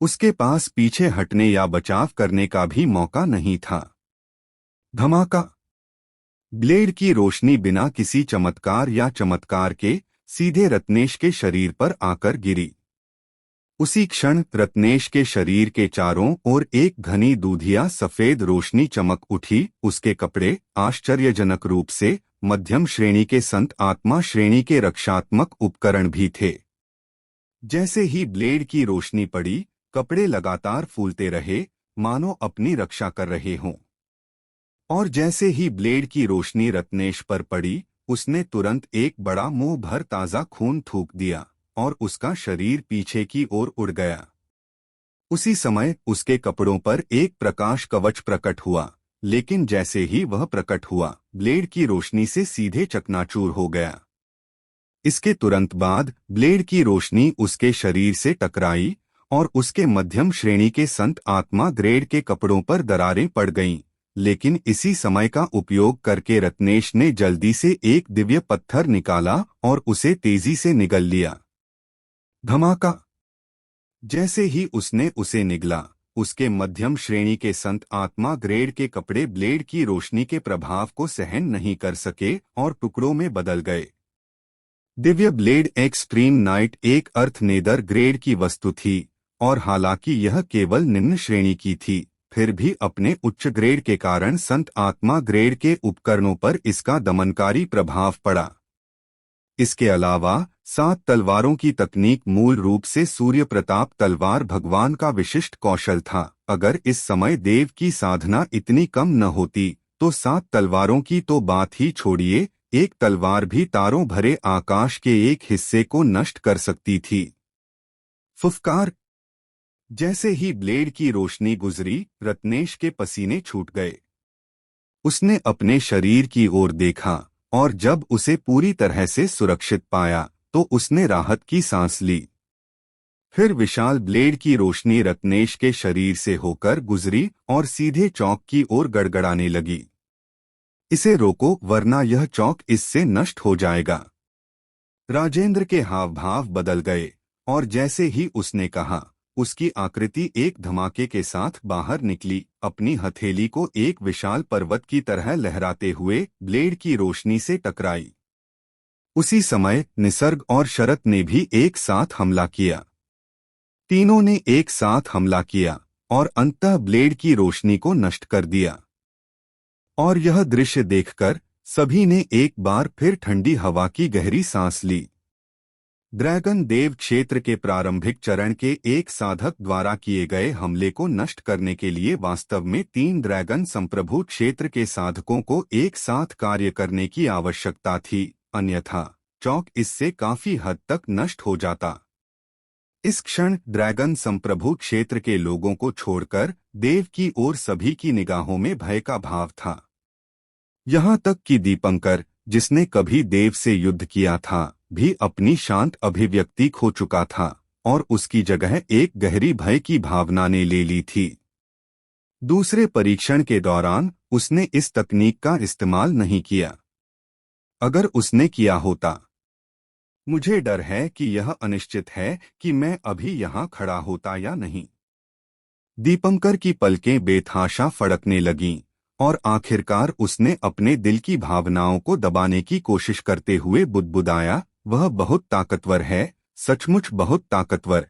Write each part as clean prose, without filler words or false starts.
उसके पास पीछे हटने या बचाव करने का भी मौका नहीं था। धमाका। ब्लेड की रोशनी बिना किसी चमत्कार के सीधे रत्नेश के शरीर पर आकर गिरी। उसी क्षण रत्नेश के शरीर के चारों ओर एक घनी दूधिया सफेद रोशनी चमक उठी। उसके कपड़े आश्चर्यजनक रूप से मध्यम श्रेणी के संत आत्मा श्रेणी के रक्षात्मक उपकरण भी थे। जैसे ही ब्लेड की रोशनी पड़ी, कपड़े लगातार फूलते रहे, मानो अपनी रक्षा कर रहे हों। और जैसे ही ब्लेड की रोशनी रत्नेश पर पड़ी, उसने तुरंत एक बड़ा मुंह भर ताजा खून थूक दिया और उसका शरीर पीछे की ओर उड़ गया। उसी समय उसके कपड़ों पर एक प्रकाश कवच प्रकट हुआ, लेकिन जैसे ही वह प्रकट हुआ, ब्लेड की रोशनी से सीधे चकनाचूर हो गया। इसके तुरंत बाद ब्लेड की रोशनी उसके शरीर से टकराई और उसके मध्यम श्रेणी के संत आत्मा ग्रेड के कपड़ों पर दरारें पड़ गईं। लेकिन इसी समय का उपयोग करके रत्नेश ने जल्दी से एक दिव्य पत्थर निकाला और उसे तेजी से निगल लिया। धमाका। जैसे ही उसने उसे निगला, उसके मध्यम श्रेणी के संत आत्मा ग्रेड के कपड़े ब्लेड की रोशनी के प्रभाव को सहन नहीं कर सके और टुकड़ों में बदल गए। दिव्य ब्लेड एक्सट्रीम नाइट एक अर्थ नेदर ग्रेड की वस्तु थी, और हालांकि यह केवल निम्न श्रेणी की थी, फिर भी अपने उच्च ग्रेड के कारण संत आत्मा ग्रेड के उपकरणों पर इसका दमनकारी प्रभाव पड़ा। इसके अलावा 7 तलवारों की तकनीक मूल रूप से सूर्य प्रताप तलवार भगवान का विशिष्ट कौशल था। अगर इस समय देव की साधना इतनी कम न होती तो 7 तलवारों की तो बात ही छोड़िए, एक तलवार भी तारों भरे आकाश के एक हिस्से को नष्ट कर सकती थी। फुफकार। जैसे ही ब्लेड की रोशनी गुजरी, रत्नेश के पसीने छूट गए। उसने अपने शरीर की ओर देखा और जब उसे पूरी तरह से सुरक्षित पाया तो उसने राहत की सांस ली। फिर विशाल ब्लेड की रोशनी रत्नेश के शरीर से होकर गुजरी और सीधे चौक की ओर गड़गड़ाने लगी। इसे रोको, वरना यह चौक इससे नष्ट हो जाएगा। राजेंद्र के हाव भाव बदल गए और जैसे ही उसने कहा, उसकी आकृति एक धमाके के साथ बाहर निकली, अपनी हथेली को एक विशाल पर्वत की तरह लहराते हुए ब्लेड की रोशनी से टकराई। उसी समय निसर्ग और शरत ने भी एक साथ हमला किया। तीनों ने एक साथ हमला किया और अंततः ब्लेड की रोशनी को नष्ट कर दिया। और यह दृश्य देखकर सभी ने एक बार फिर ठंडी हवा की गहरी सांस ली। ड्रैगन देव क्षेत्र के प्रारंभिक चरण के एक साधक द्वारा किए गए हमले को नष्ट करने के लिए वास्तव में 3 ड्रैगन संप्रभु क्षेत्र के साधकों को एक साथ कार्य करने की आवश्यकता थी, अन्यथा चौक इससे काफी हद तक नष्ट हो जाता। इस क्षण ड्रैगन संप्रभु क्षेत्र के लोगों को छोड़कर देव की ओर सभी की निगाहों में भय का भाव था। यहाँ तक कि दीपंकर, जिसने कभी देव से युद्ध किया था, भी अपनी शांत अभिव्यक्ति खो चुका था और उसकी जगह एक गहरी भय की भावना ने ले ली थी। दूसरे परीक्षण के दौरान उसने इस तकनीक का इस्तेमाल नहीं किया। अगर उसने किया होता, मुझे डर है कि यह अनिश्चित है कि मैं अभी यहाँ खड़ा होता या नहीं। दीपंकर की पलकें बेतहाशा फड़कने लगीं और आखिरकार उसने अपने दिल की भावनाओं को दबाने की कोशिश करते हुए बुदबुदाया, वह बहुत ताकतवर है, सचमुच बहुत ताकतवर।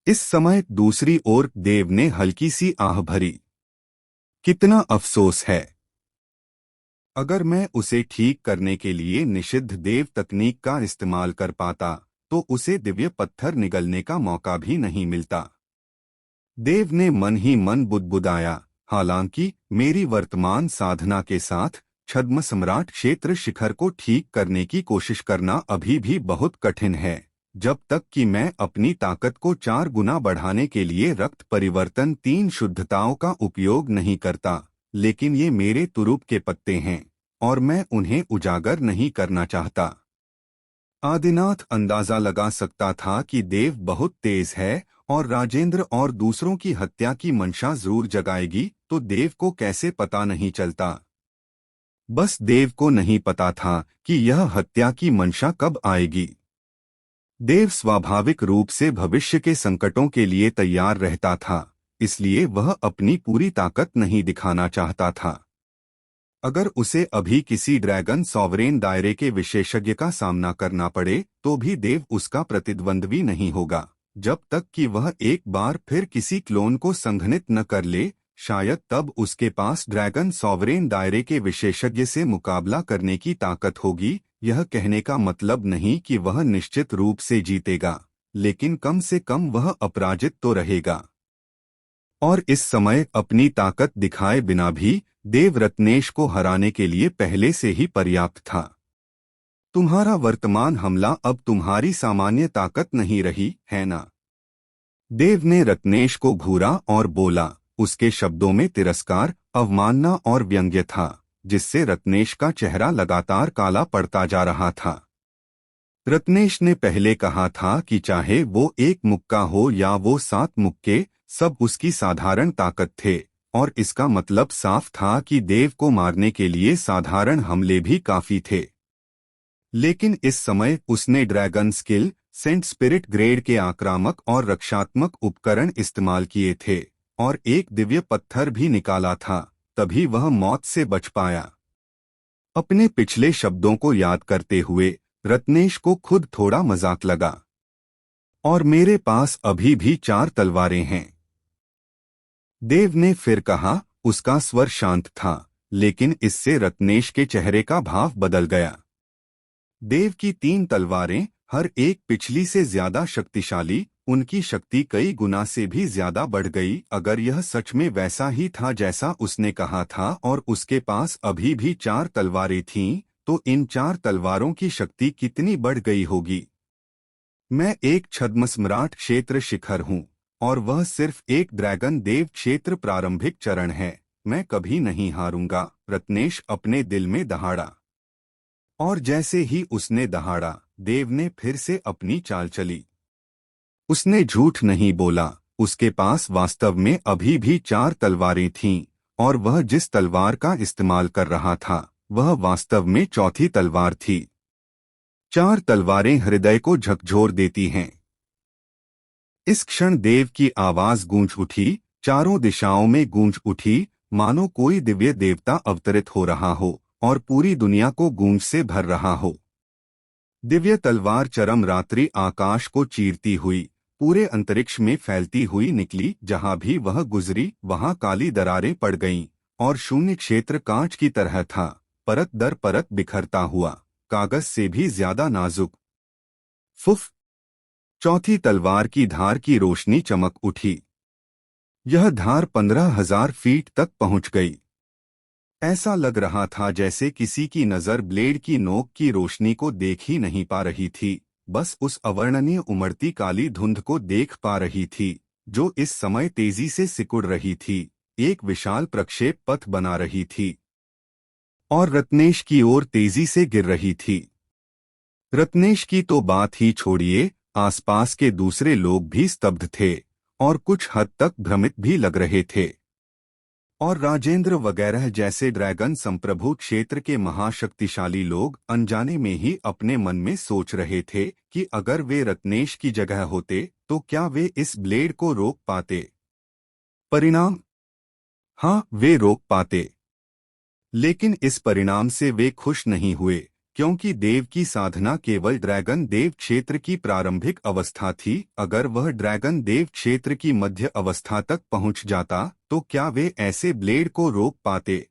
इस समय दूसरी ओर देव ने हल्की सी आह भरी। कितना अफसोस है। अगर मैं उसे ठीक करने के लिए निषिद्ध देव तकनीक का इस्तेमाल कर पाता तो उसे दिव्य पत्थर निगलने का मौका भी नहीं मिलता। देव ने मन ही मन बुदबुदाया, हालांकि मेरी वर्तमान साधना के साथ छद्म सम्राट क्षेत्र शिखर को ठीक करने की कोशिश करना अभी भी बहुत कठिन है, जब तक कि मैं अपनी ताकत को 4 गुना बढ़ाने के लिए रक्त परिवर्तन 3 शुद्धताओं का उपयोग नहीं करता। लेकिन ये मेरे तुरुप के पत्ते हैं और मैं उन्हें उजागर नहीं करना चाहता। आदिनाथ अंदाजा लगा सकता था कि देव बहुत तेज है और राजेंद्र और दूसरों की हत्या की मंशा जरूर जगाएगी, तो देव को कैसे पता नहीं चलता। बस देव को नहीं पता था कि यह हत्या की मंशा कब आएगी। देव स्वाभाविक रूप से भविष्य के संकटों के लिए तैयार रहता था, इसलिए वह अपनी पूरी ताकत नहीं दिखाना चाहता था। अगर उसे अभी किसी ड्रैगन सॉवरेन दायरे के विशेषज्ञ का सामना करना पड़े तो भी देव उसका प्रतिद्वंद्वी नहीं होगा, जब तक कि वह एक बार फिर किसी क्लोन को संघनित न कर ले। शायद तब उसके पास ड्रैगन सॉवरेन दायरे के विशेषज्ञ से मुकाबला करने की ताकत होगी। यह कहने का मतलब नहीं कि वह निश्चित रूप से जीतेगा, लेकिन कम से कम वह अपराजित तो रहेगा। और इस समय अपनी ताकत दिखाए बिना भी देव रत्नेश को हराने के लिए पहले से ही पर्याप्त था। तुम्हारा वर्तमान हमला अब तुम्हारी सामान्य ताकत नहीं रही है ना? देव ने रत्नेश को घूरा और बोला। उसके शब्दों में तिरस्कार, अवमानना और व्यंग्य था, जिससे रत्नेश का चेहरा लगातार काला पड़ता जा रहा था। रत्नेश ने पहले कहा था कि चाहे वो एक मुक्का हो या वो 7 मुक्के, सब उसकी साधारण ताकत थे, और इसका मतलब साफ था कि देव को मारने के लिए साधारण हमले भी काफी थे। लेकिन इस समय उसने dragon skill, saint spirit grade के आक्रामक और रक्षात्मक उपकरण इस्तेमाल किए थे, और एक दिव्य पत्थर भी निकाला था, तभी वह मौत से बच पाया। अपने पिछले शब्दों को याद करते हुए रत्नेश को खुद थोड़ा मजाक लगा। और मेरे पास अभी भी 4 तलवारें हैं, देव ने फिर कहा। उसका स्वर शांत था, लेकिन इससे रत्नेश के चेहरे का भाव बदल गया। देव की 3 तलवारें, हर एक पिछली से ज्यादा शक्तिशाली, उनकी शक्ति कई गुना से भी ज्यादा बढ़ गई। अगर यह सच में वैसा ही था जैसा उसने कहा था और उसके पास अभी भी 4 तलवारें थीं, तो इन 4 तलवारों की शक्ति कितनी बढ़ गई होगी। मैं एक छद्म सम्राट क्षेत्र शिखर हूँ, और वह सिर्फ एक ड्रैगन देव क्षेत्र प्रारंभिक चरण है। मैं कभी नहीं हारूंगा, रत्नेश अपने दिल में दहाड़ा। और जैसे ही उसने दहाड़ा, देव ने फिर से अपनी चाल चली। उसने झूठ नहीं बोला, उसके पास वास्तव में अभी भी 4 तलवारें थीं, और वह जिस तलवार का इस्तेमाल कर रहा था वह वास्तव में चौथी तलवार थी। 4 तलवारें हृदय को झकझोर देती हैं। इस क्षण देव की आवाज गूंज उठी, चारों दिशाओं में गूंज उठी, मानो कोई दिव्य देवता अवतरित हो रहा हो और पूरी दुनिया को गूंज से भर रहा हो। दिव्य तलवार चरम रात्रि आकाश को चीरती हुई पूरे अंतरिक्ष में फैलती हुई निकली। जहां भी वह गुजरी वहां काली दरारें पड़ गईं, और शून्य क्षेत्र कांच की तरह था, परत दर परत बिखरता हुआ, कागज से भी ज्यादा नाजुक। फुफ! चौथी तलवार की धार की रोशनी चमक उठी। यह धार 15,000 फीट तक पहुंच गई। ऐसा लग रहा था जैसे किसी की नजर ब्लेड की नोक की रोशनी को देख ही नहीं पा रही थी, बस उस अवर्णनीय उमड़ती काली धुंध को देख पा रही थी, जो इस समय तेजी से सिकुड़ रही थी, एक विशाल प्रक्षेप पथ बना रही थी और रत्नेश की ओर तेजी से गिर रही थी। रत्नेश की तो बात ही छोड़िए, आसपास के दूसरे लोग भी स्तब्ध थे और कुछ हद तक भ्रमित भी लग रहे थे। और राजेंद्र वगैरह जैसे ड्रैगन संप्रभु क्षेत्र के महाशक्तिशाली लोग अनजाने में ही अपने मन में सोच रहे थे कि अगर वे रत्नेश की जगह होते तो क्या वे इस ब्लेड को रोक पाते। परिणाम? हाँ, वे रोक पाते। लेकिन इस परिणाम से वे खुश नहीं हुए, क्योंकि देव की साधना केवल ड्रैगन देव क्षेत्र की प्रारंभिक अवस्था थी। अगर वह ड्रैगन देव क्षेत्र की मध्य अवस्था तक पहुंच जाता तो क्या वे ऐसे ब्लेड को रोक पाते?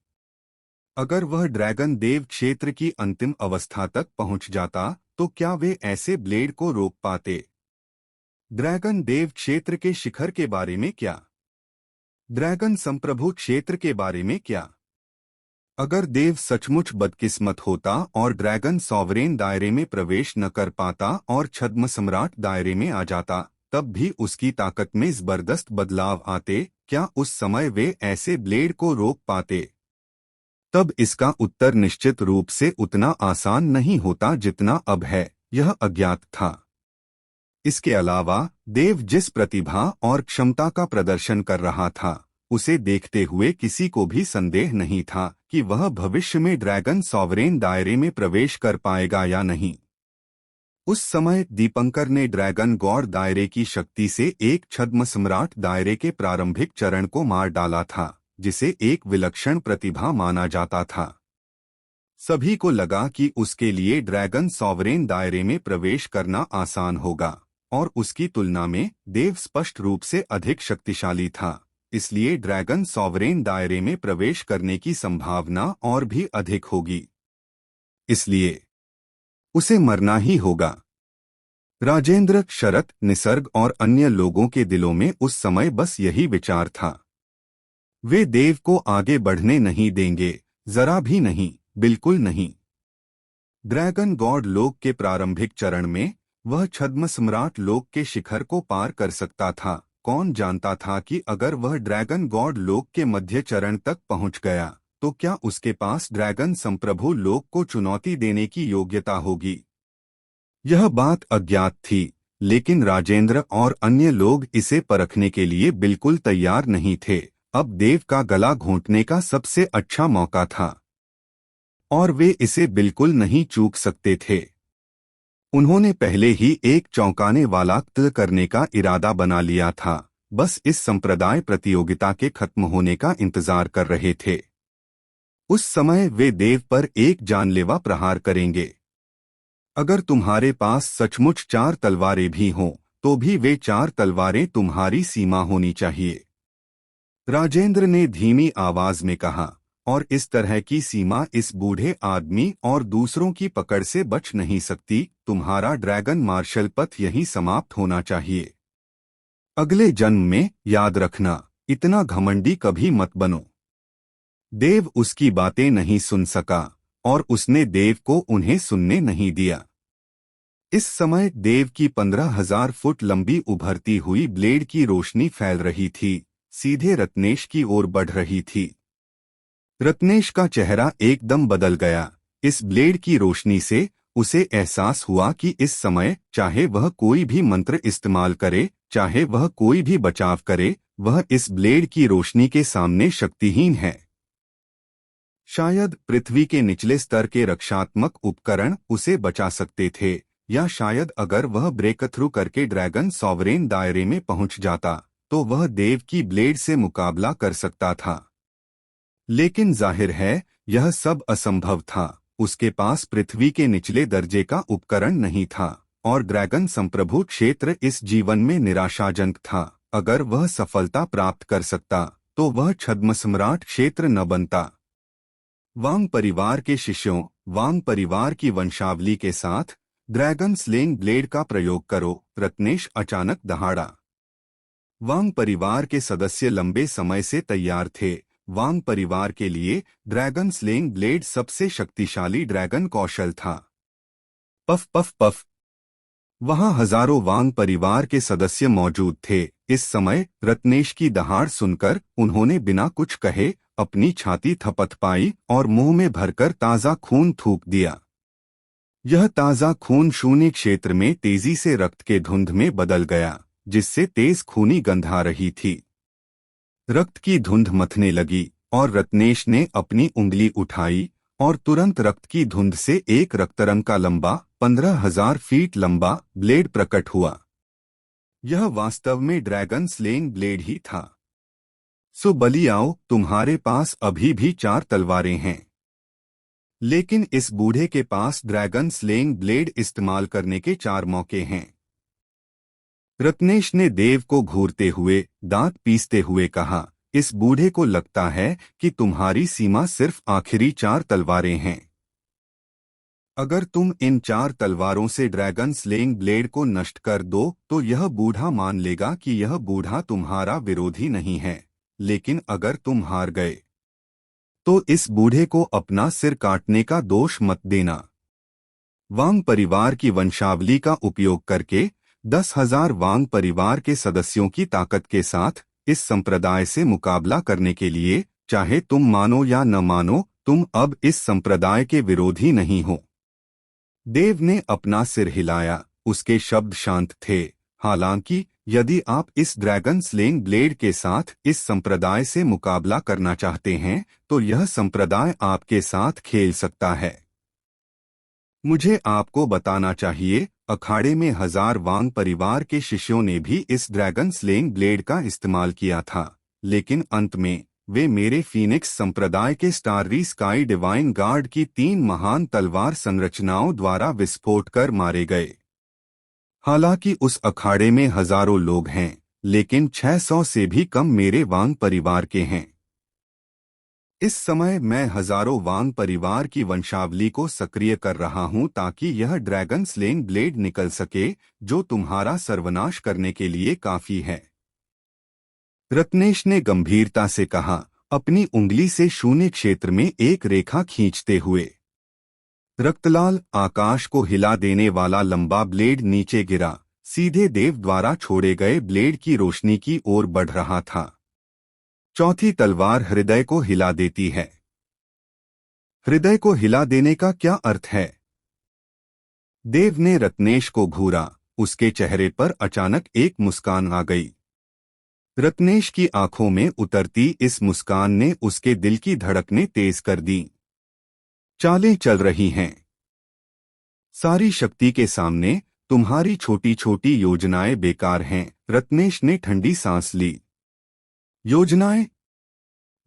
अगर वह ड्रैगन देव क्षेत्र की अंतिम अवस्था तक पहुंच जाता तो क्या वे ऐसे ब्लेड को रोक पाते? ड्रैगन देव क्षेत्र के शिखर के बारे में क्या? ड्रैगन संप्रभु क्षेत्र के बारे में क्या? अगर देव सचमुच बदकिस्मत होता और ड्रैगन सॉवरेन दायरे में प्रवेश न कर पाता और छद्म सम्राट दायरे में आ जाता, तब भी उसकी ताकत में जबरदस्त बदलाव आते। क्या उस समय वे ऐसे ब्लेड को रोक पाते? तब इसका उत्तर निश्चित रूप से उतना आसान नहीं होता जितना अब है। यह अज्ञात था। इसके अलावा देव जिस प्रतिभा और क्षमता का प्रदर्शन कर रहा था, उसे देखते हुए किसी को भी संदेह नहीं था कि वह भविष्य में ड्रैगन सॉवरेन दायरे में प्रवेश कर पाएगा या नहीं। उस समय दीपंकर ने ड्रैगन गॉड दायरे की शक्ति से एक छद्म सम्राट दायरे के प्रारंभिक चरण को मार डाला था, जिसे एक विलक्षण प्रतिभा माना जाता था। सभी को लगा कि उसके लिए ड्रैगन सॉवरेन दायरे में प्रवेश करना आसान होगा, और उसकी तुलना में देव स्पष्ट रूप से अधिक शक्तिशाली था, इसलिए ड्रैगन सॉवरेन दायरे में प्रवेश करने की संभावना और भी अधिक होगी। इसलिए उसे मरना ही होगा। राजेंद्र, शरत, निसर्ग और अन्य लोगों के दिलों में उस समय बस यही विचार था। वे देव को आगे बढ़ने नहीं देंगे, जरा भी नहीं, बिल्कुल नहीं। ड्रैगन गॉड लोक के प्रारंभिक चरण में वह छद्म सम्राट लोक के शिखर को पार कर सकता था। कौन जानता था कि अगर वह ड्रैगन गॉड लोक के मध्य चरण तक पहुंच गया तो क्या उसके पास ड्रैगन संप्रभु लोक को चुनौती देने की योग्यता होगी। यह बात अज्ञात थी, लेकिन राजेंद्र और अन्य लोग इसे परखने के लिए बिल्कुल तैयार नहीं थे। अब देव का गला घोंटने का सबसे अच्छा मौका था, और वे इसे बिल्कुल नहीं चूक सकते थे। उन्होंने पहले ही एक चौंकाने वाला तय करने का इरादा बना लिया था, बस इस संप्रदाय प्रतियोगिता के खत्म होने का इंतजार कर रहे थे। उस समय वे देव पर एक जानलेवा प्रहार करेंगे। अगर तुम्हारे पास सचमुच 4 तलवारें भी हों, तो भी वे 4 तलवारें तुम्हारी सीमा होनी चाहिए। राजेंद्र ने धीमी आवाज में कहा, और इस तरह की सीमा इस बूढ़े आदमी और दूसरों की पकड़ से बच नहीं सकती। तुम्हारा ड्रैगन मार्शल पथ यहीं समाप्त होना चाहिए। अगले जन्म में याद रखना, इतना घमंडी कभी मत बनो। देव उसकी बातें नहीं सुन सका, और उसने देव को उन्हें सुनने नहीं दिया। इस समय देव की 15,000 फुट लंबी उभरती हुई ब्लेड की रोशनी फैल रही थी, सीधे रत्नेश की ओर बढ़ रही थी। रत्नेश का चेहरा एकदम बदल गया। इस ब्लेड की रोशनी से उसे एहसास हुआ कि इस समय चाहे वह कोई भी मंत्र इस्तेमाल करे, चाहे वह कोई भी बचाव करे, वह इस ब्लेड की रोशनी के सामने शक्तिहीन है। शायद पृथ्वी के निचले स्तर के रक्षात्मक उपकरण उसे बचा सकते थे, या शायद अगर वह ब्रेक थ्रू करके ड्रैगन सॉवरेन दायरे में पहुंच जाता तो वह देव की ब्लेड से मुकाबला कर सकता था। लेकिन जाहिर है यह सब असंभव था। उसके पास पृथ्वी के निचले दर्जे का उपकरण नहीं था, और ड्रैगन संप्रभु क्षेत्र इस जीवन में निराशाजनक था। अगर वह सफलता प्राप्त कर सकता तो वह छद्म सम्राट क्षेत्र न बनता। वांग परिवार के शिष्यों, वांग परिवार की वंशावली के साथ ड्रैगन स्लेइंग ब्लेड का प्रयोग करो, रत्नेश अचानक दहाड़ा। वांग परिवार के सदस्य लंबे समय से तैयार थे। वांग परिवार के लिए ड्रैगन स्लेइंग ब्लेड सबसे शक्तिशाली ड्रैगन कौशल था। Puff puff puff. वहां हजारों वांग परिवार के सदस्य मौजूद थे। इस समय रत्नेश की दहाड़ सुनकर उन्होंने बिना कुछ कहे अपनी छाती थपथपाई और मुंह में भरकर ताजा खून थूक दिया। यह ताजा खून शून्य क्षेत्र में तेजी से रक्त के धुंध में बदल गया, जिससे तेज खूनी गंध आ रही थी। रक्त की धुंध मथने लगी और रत्नेश ने अपनी उंगली उठाई और तुरंत रक्त की धुंध से एक रक्तरंग का लंबा 15,000 फीट लंबा ब्लेड प्रकट हुआ। यह वास्तव में ड्रैगन स्लेइंग ब्लेड ही था। सो बली आओ, तुम्हारे पास अभी भी 4 तलवारें हैं, लेकिन इस बूढ़े के पास ड्रैगन स्लेइंग ब्लेड इस्तेमाल करने के 4 मौके हैं। रत्नेश ने देव को घूरते हुए, दांत पीसते हुए कहा, इस बूढ़े को लगता है कि तुम्हारी सीमा सिर्फ आखिरी 4 तलवारें हैं। अगर तुम इन 4 तलवारों से ड्रैगन स्लेइंग ब्लेड को नष्ट कर दो तो यह बूढ़ा मान लेगा कि यह बूढ़ा तुम्हारा विरोधी नहीं है। लेकिन अगर तुम हार गए तो इस बूढ़े को अपना सिर काटने का दोष मत देना। वांग परिवार की वंशावली का उपयोग करके 10,000 वांग परिवार के सदस्यों की ताकत के साथ इस संप्रदाय से मुकाबला करने के लिए, चाहे तुम मानो या न मानो, तुम अब इस संप्रदाय के विरोधी नहीं हो। देव ने अपना सिर हिलाया, उसके शब्द शांत थे। हालांकि यदि आप इस ड्रैगन स्लेइंग ब्लेड के साथ इस संप्रदाय से मुकाबला करना चाहते हैं तो यह संप्रदाय आपके साथ खेल सकता है। मुझे आपको बताना चाहिए, अखाड़े में 1000 वांग परिवार के शिष्यों ने भी इस ड्रैगन स्लेइंग ब्लेड का इस्तेमाल किया था, लेकिन अंत में वे मेरे फीनिक्स संप्रदाय के स्टाररी स्काई डिवाइन गार्ड की 3 महान तलवार संरचनाओं द्वारा विस्फोट कर मारे गए। हालांकि उस अखाड़े में हजारों लोग हैं, लेकिन 600 से भी कम मेरे वांग परिवार के हैं। इस समय मैं हजारों वांग परिवार की वंशावली को सक्रिय कर रहा हूं ताकि यह ड्रैगन स्लेइंग ब्लेड निकल सके, जो तुम्हारा सर्वनाश करने के लिए काफी है। रत्नेश ने गंभीरता से कहा, अपनी उंगली से शून्य क्षेत्र में एक रेखा खींचते हुए। रक्तलाल आकाश को हिला देने वाला लंबा ब्लेड नीचे गिरा, सीधे देव द्वारा छोड़े गए ब्लेड की रोशनी की ओर बढ़ रहा था। चौथी तलवार हृदय को हिला देती है। हृदय को हिला देने का क्या अर्थ है? देव ने रत्नेश को घूरा, उसके चेहरे पर अचानक एक मुस्कान आ गई। रत्नेश की आंखों में उतरती इस मुस्कान ने उसके दिल की धड़कनें तेज कर दी। चालें चल रही हैं। सारी शक्ति के सामने तुम्हारी छोटी छोटी योजनाएं बेकार हैं। रत्नेश ने ठंडी सांस ली। योजनाएं?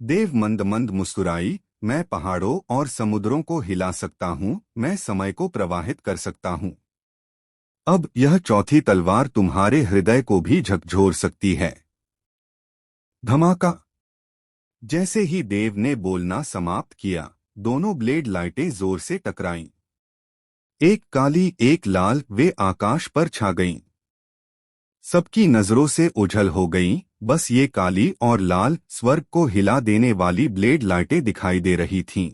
देव मंद मंद मुस्कुराई, मैं पहाड़ों और समुद्रों को हिला सकता हूं, मैं समय को प्रवाहित कर सकता हूं। अब यह चौथी तलवार तुम्हारे हृदय को भी झकझोर सकती है। धमाका! जैसे ही देव ने बोलना समाप्त किया, दोनों ब्लेड लाइटें जोर से टकराईं। एक काली एक लाल, वे आकाश पर छा गईं। सबकी नजरों से ओझल हो गईं। बस ये काली और लाल, स्वर्ग को हिला देने वाली ब्लेड लाइटें दिखाई दे रही थीं।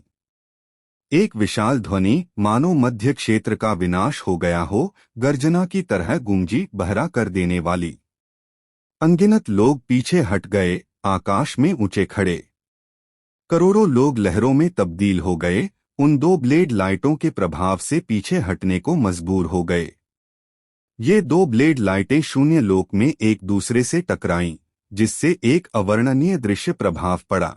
एक विशाल ध्वनि, मानो मध्य क्षेत्र का विनाश हो गया हो, गर्जना की तरह गूंजी, बहरा कर देने वाली। अनगिनत लोग पीछे हट गए, आकाश में ऊंचे खड़े। करोड़ों लोग लहरों में तब्दील हो गए, उन 2 ब्लेड लाइटों के प्रभाव से पीछे हटने को मजबूर हो गए। ये 2 ब्लेड लाइटें शून्य लोक में एक दूसरे से टकराईं, जिससे एक अवर्णनीय दृश्य प्रभाव पड़ा।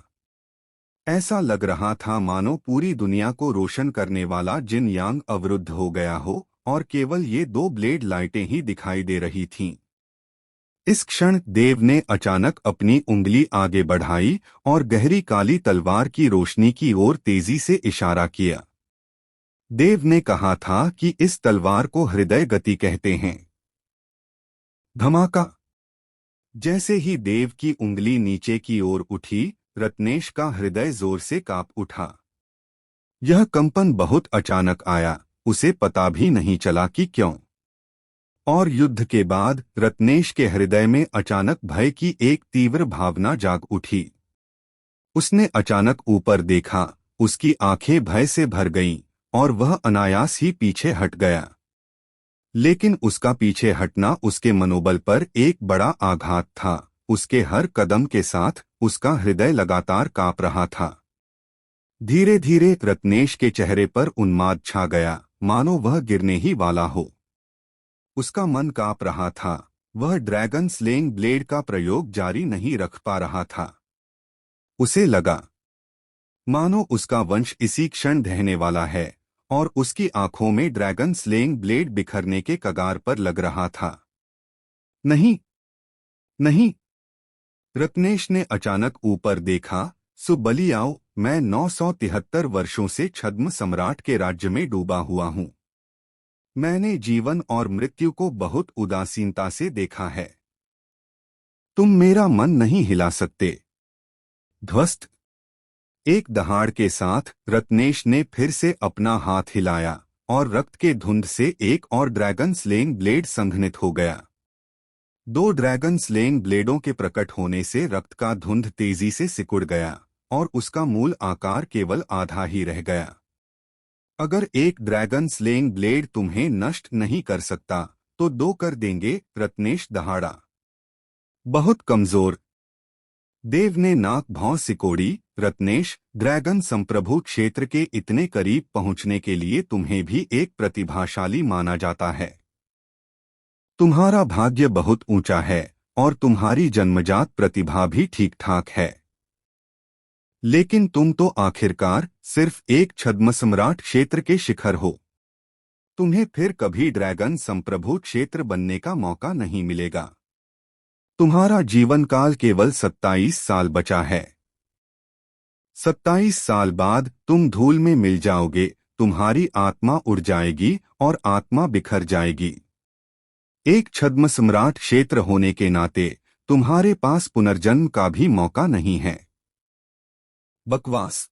ऐसा लग रहा था मानो पूरी दुनिया को रोशन करने वाला जिन यांग अवरुद्ध हो गया हो और केवल ये 2 ब्लेड लाइटें ही दिखाई दे रही थीं। इस क्षण देव ने अचानक अपनी उंगली आगे बढ़ाई और गहरी काली तलवार की रोशनी की ओर तेजी से इशारा किया। देव ने कहा था कि इस तलवार को हृदय गति कहते हैं। धमाका! जैसे ही देव की उंगली नीचे की ओर उठी, रत्नेश का हृदय जोर से कांप उठा। यह कंपन बहुत अचानक आया, उसे पता भी नहीं चला कि क्यों। और युद्ध के बाद रत्नेश के हृदय में अचानक भय की एक तीव्र भावना जाग उठी। उसने अचानक ऊपर देखा, उसकी आंखें भय से भर गईं और वह अनायास ही पीछे हट गया। लेकिन उसका पीछे हटना उसके मनोबल पर एक बड़ा आघात था। उसके हर कदम के साथ उसका हृदय लगातार कांप रहा था। धीरे धीरे रत्नेश के चेहरे पर उन्माद छा गया, मानो वह गिरने ही वाला हो। उसका मन कांप रहा था, वह ड्रैगन स्लेइंग ब्लेड का प्रयोग जारी नहीं रख पा रहा था। उसे लगा मानो उसका वंश इसी क्षण ढहने वाला है और उसकी आंखों में ड्रैगन स्लेइंग ब्लेड बिखरने के कगार पर लग रहा था। नहीं, नहीं! रत्नेश ने अचानक ऊपर देखा। सुबलियाओ, मैं 973 वर्षों से छद्म सम्राट के राज्य में डूबा हुआ हूं। मैंने जीवन और मृत्यु को बहुत उदासीनता से देखा है। तुम मेरा मन नहीं हिला सकते। ध्वस्त! एक दहाड़ के साथ रत्नेश ने फिर से अपना हाथ हिलाया और रक्त के धुंध से एक और ड्रैगन स्लेइंग ब्लेड संघनित हो गया। 2 ड्रैगन स्लेइंग ब्लेडों के प्रकट होने से रक्त का धुंध तेजी से सिकुड़ गया और उसका मूल आकार केवल आधा ही रह गया। अगर एक ड्रैगन स्लेइंग ब्लेड तुम्हें नष्ट नहीं कर सकता, तो 2 कर देंगे, रत्नेश दहाड़ा। बहुत कमजोर! देव ने नाक भौं सिकोड़ी। रत्नेश, ड्रैगन संप्रभु क्षेत्र के इतने करीब पहुंचने के लिए तुम्हें भी एक प्रतिभाशाली माना जाता है। तुम्हारा भाग्य बहुत ऊंचा है और तुम्हारी जन्मजात प्रतिभा भी ठीक ठाक है। लेकिन तुम तो आखिरकार सिर्फ एक छद्म सम्राट क्षेत्र के शिखर हो। तुम्हें फिर कभी ड्रैगन संप्रभु क्षेत्र बनने का मौका नहीं मिलेगा। तुम्हारा जीवन काल केवल 27 साल बचा है। 27 साल बाद तुम धूल में मिल जाओगे, तुम्हारी आत्मा उड़ जाएगी और आत्मा बिखर जाएगी। एक छद्म सम्राट क्षेत्र होने के नाते तुम्हारे पास पुनर्जन्म का भी मौका नहीं है। बकवास।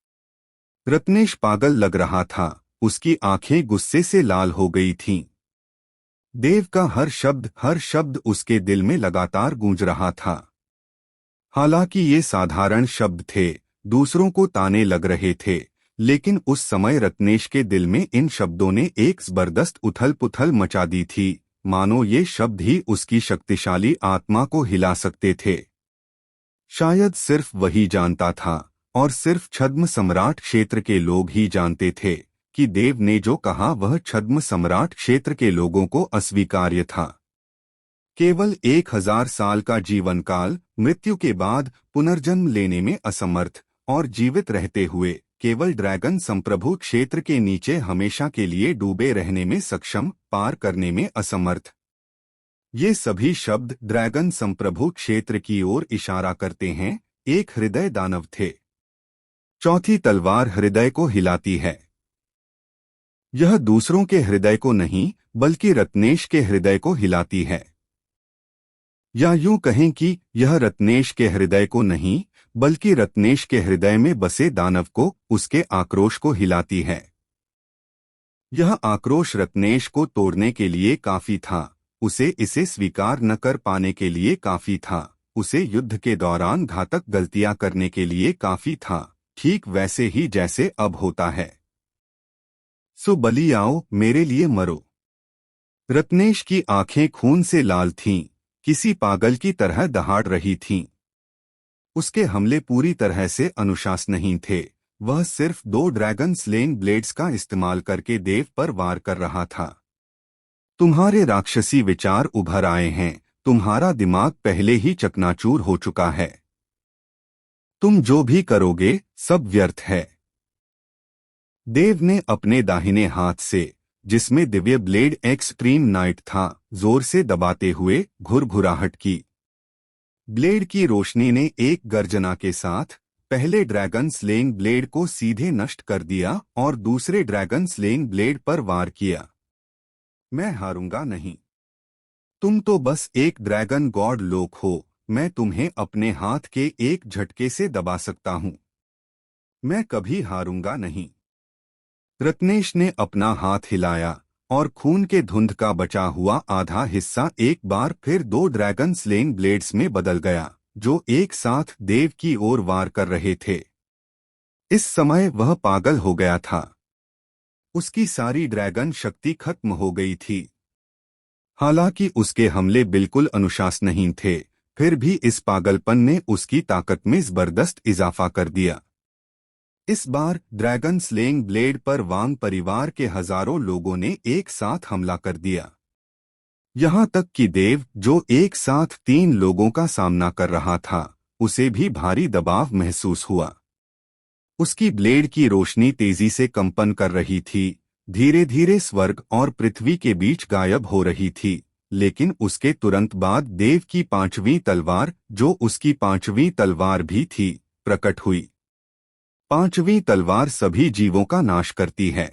रत्नेश पागल लग रहा था, उसकी आंखें गुस्से से लाल हो गई थीं। देव का हर शब्द उसके दिल में लगातार गूंज रहा था। हालांकि ये साधारण शब्द थे, दूसरों को ताने लग रहे थे, लेकिन उस समय रत्नेश के दिल में इन शब्दों ने एक जबरदस्त उथल-पुथल मचा दी थी, मानो ये शब्द ही उसकी शक्तिशाली आत्मा को हिला सकते थे। शायद सिर्फ वही जानता था, और सिर्फ छद्म सम्राट क्षेत्र के लोग ही जानते थे कि देव ने जो कहा वह छद्म सम्राट क्षेत्र के लोगों को अस्वीकार्य था। केवल 1000 साल का जीवन काल, मृत्यु के बाद पुनर्जन्म लेने में असमर्थ, और जीवित रहते हुए केवल ड्रैगन संप्रभु क्षेत्र के नीचे हमेशा के लिए डूबे रहने में सक्षम, पार करने में असमर्थ। ये सभी शब्द ड्रैगन संप्रभु क्षेत्र की ओर इशारा करते हैं। एक हृदय दानव थे। चौथी तलवार हृदय को हिलाती है। यह दूसरों के हृदय को नहीं, बल्कि रत्नेश के हृदय को हिलाती है। या यूं कहें कि यह रत्नेश के हृदय को नहीं, बल्कि रत्नेश के हृदय में बसे दानव को, उसके आक्रोश को हिलाती है। यह आक्रोश रत्नेश को तोड़ने के लिए काफी था, उसे इसे स्वीकार न कर पाने के लिए काफी था, उसे युद्ध के दौरान घातक गलतियां करने के लिए काफी था, ठीक वैसे ही जैसे अब होता है। सो बली आओ, मेरे लिए मरो। रत्नेश की आंखें खून से लाल थीं, किसी पागल की तरह दहाड़ रही थीं। उसके हमले पूरी तरह से अनुशासनहीन थे। वह सिर्फ 2 ड्रैगन स्लेइंग ब्लेड्स का इस्तेमाल करके देव पर वार कर रहा था। तुम्हारे राक्षसी विचार उभर आए हैं, तुम्हारा दिमाग पहले ही चकनाचूर हो चुका है। तुम जो भी करोगे सब व्यर्थ है। देव ने अपने दाहिने हाथ से, जिसमें दिव्य ब्लेड एक्सट्रीम नाइट था, जोर से दबाते हुए घुरघुराहट की। ब्लेड की रोशनी ने एक गर्जना के साथ पहले ड्रैगन स्लेइंग ब्लेड को सीधे नष्ट कर दिया और दूसरे ड्रैगन स्लेइंग ब्लेड पर वार किया। मैं हारूंगा नहीं। तुम तो बस एक ड्रैगन गॉड लोक हो, मैं तुम्हें अपने हाथ के एक झटके से दबा सकता हूं। मैं कभी हारूंगा नहीं। रत्नेश ने अपना हाथ हिलाया और खून के धुंध का बचा हुआ आधा हिस्सा एक बार फिर 2 ड्रैगन स्लेइंग ब्लेड्स में बदल गया, जो एक साथ देव की ओर वार कर रहे थे। इस समय वह पागल हो गया था। उसकी सारी ड्रैगन शक्ति खत्म हो गई थी। हालांकि उसके हमले बिल्कुल अनुशासनहीन थे, फिर भी इस पागलपन ने उसकी ताकत में जबरदस्त इजाफा कर दिया। इस बार ड्रैगन स्लेइंग ब्लेड पर वांग परिवार के हजारों लोगों ने एक साथ हमला कर दिया। यहां तक कि देव, जो एक साथ 3 लोगों का सामना कर रहा था, उसे भी भारी दबाव महसूस हुआ। उसकी ब्लेड की रोशनी तेजी से कंपन कर रही थी, धीरे धीरे स्वर्ग और पृथ्वी के बीच गायब हो रही थी, लेकिन उसके तुरंत बाद देव की 5वीं तलवार, जो उसकी 5वीं तलवार भी थी, प्रकट हुई। 5वीं तलवार सभी जीवों का नाश करती है।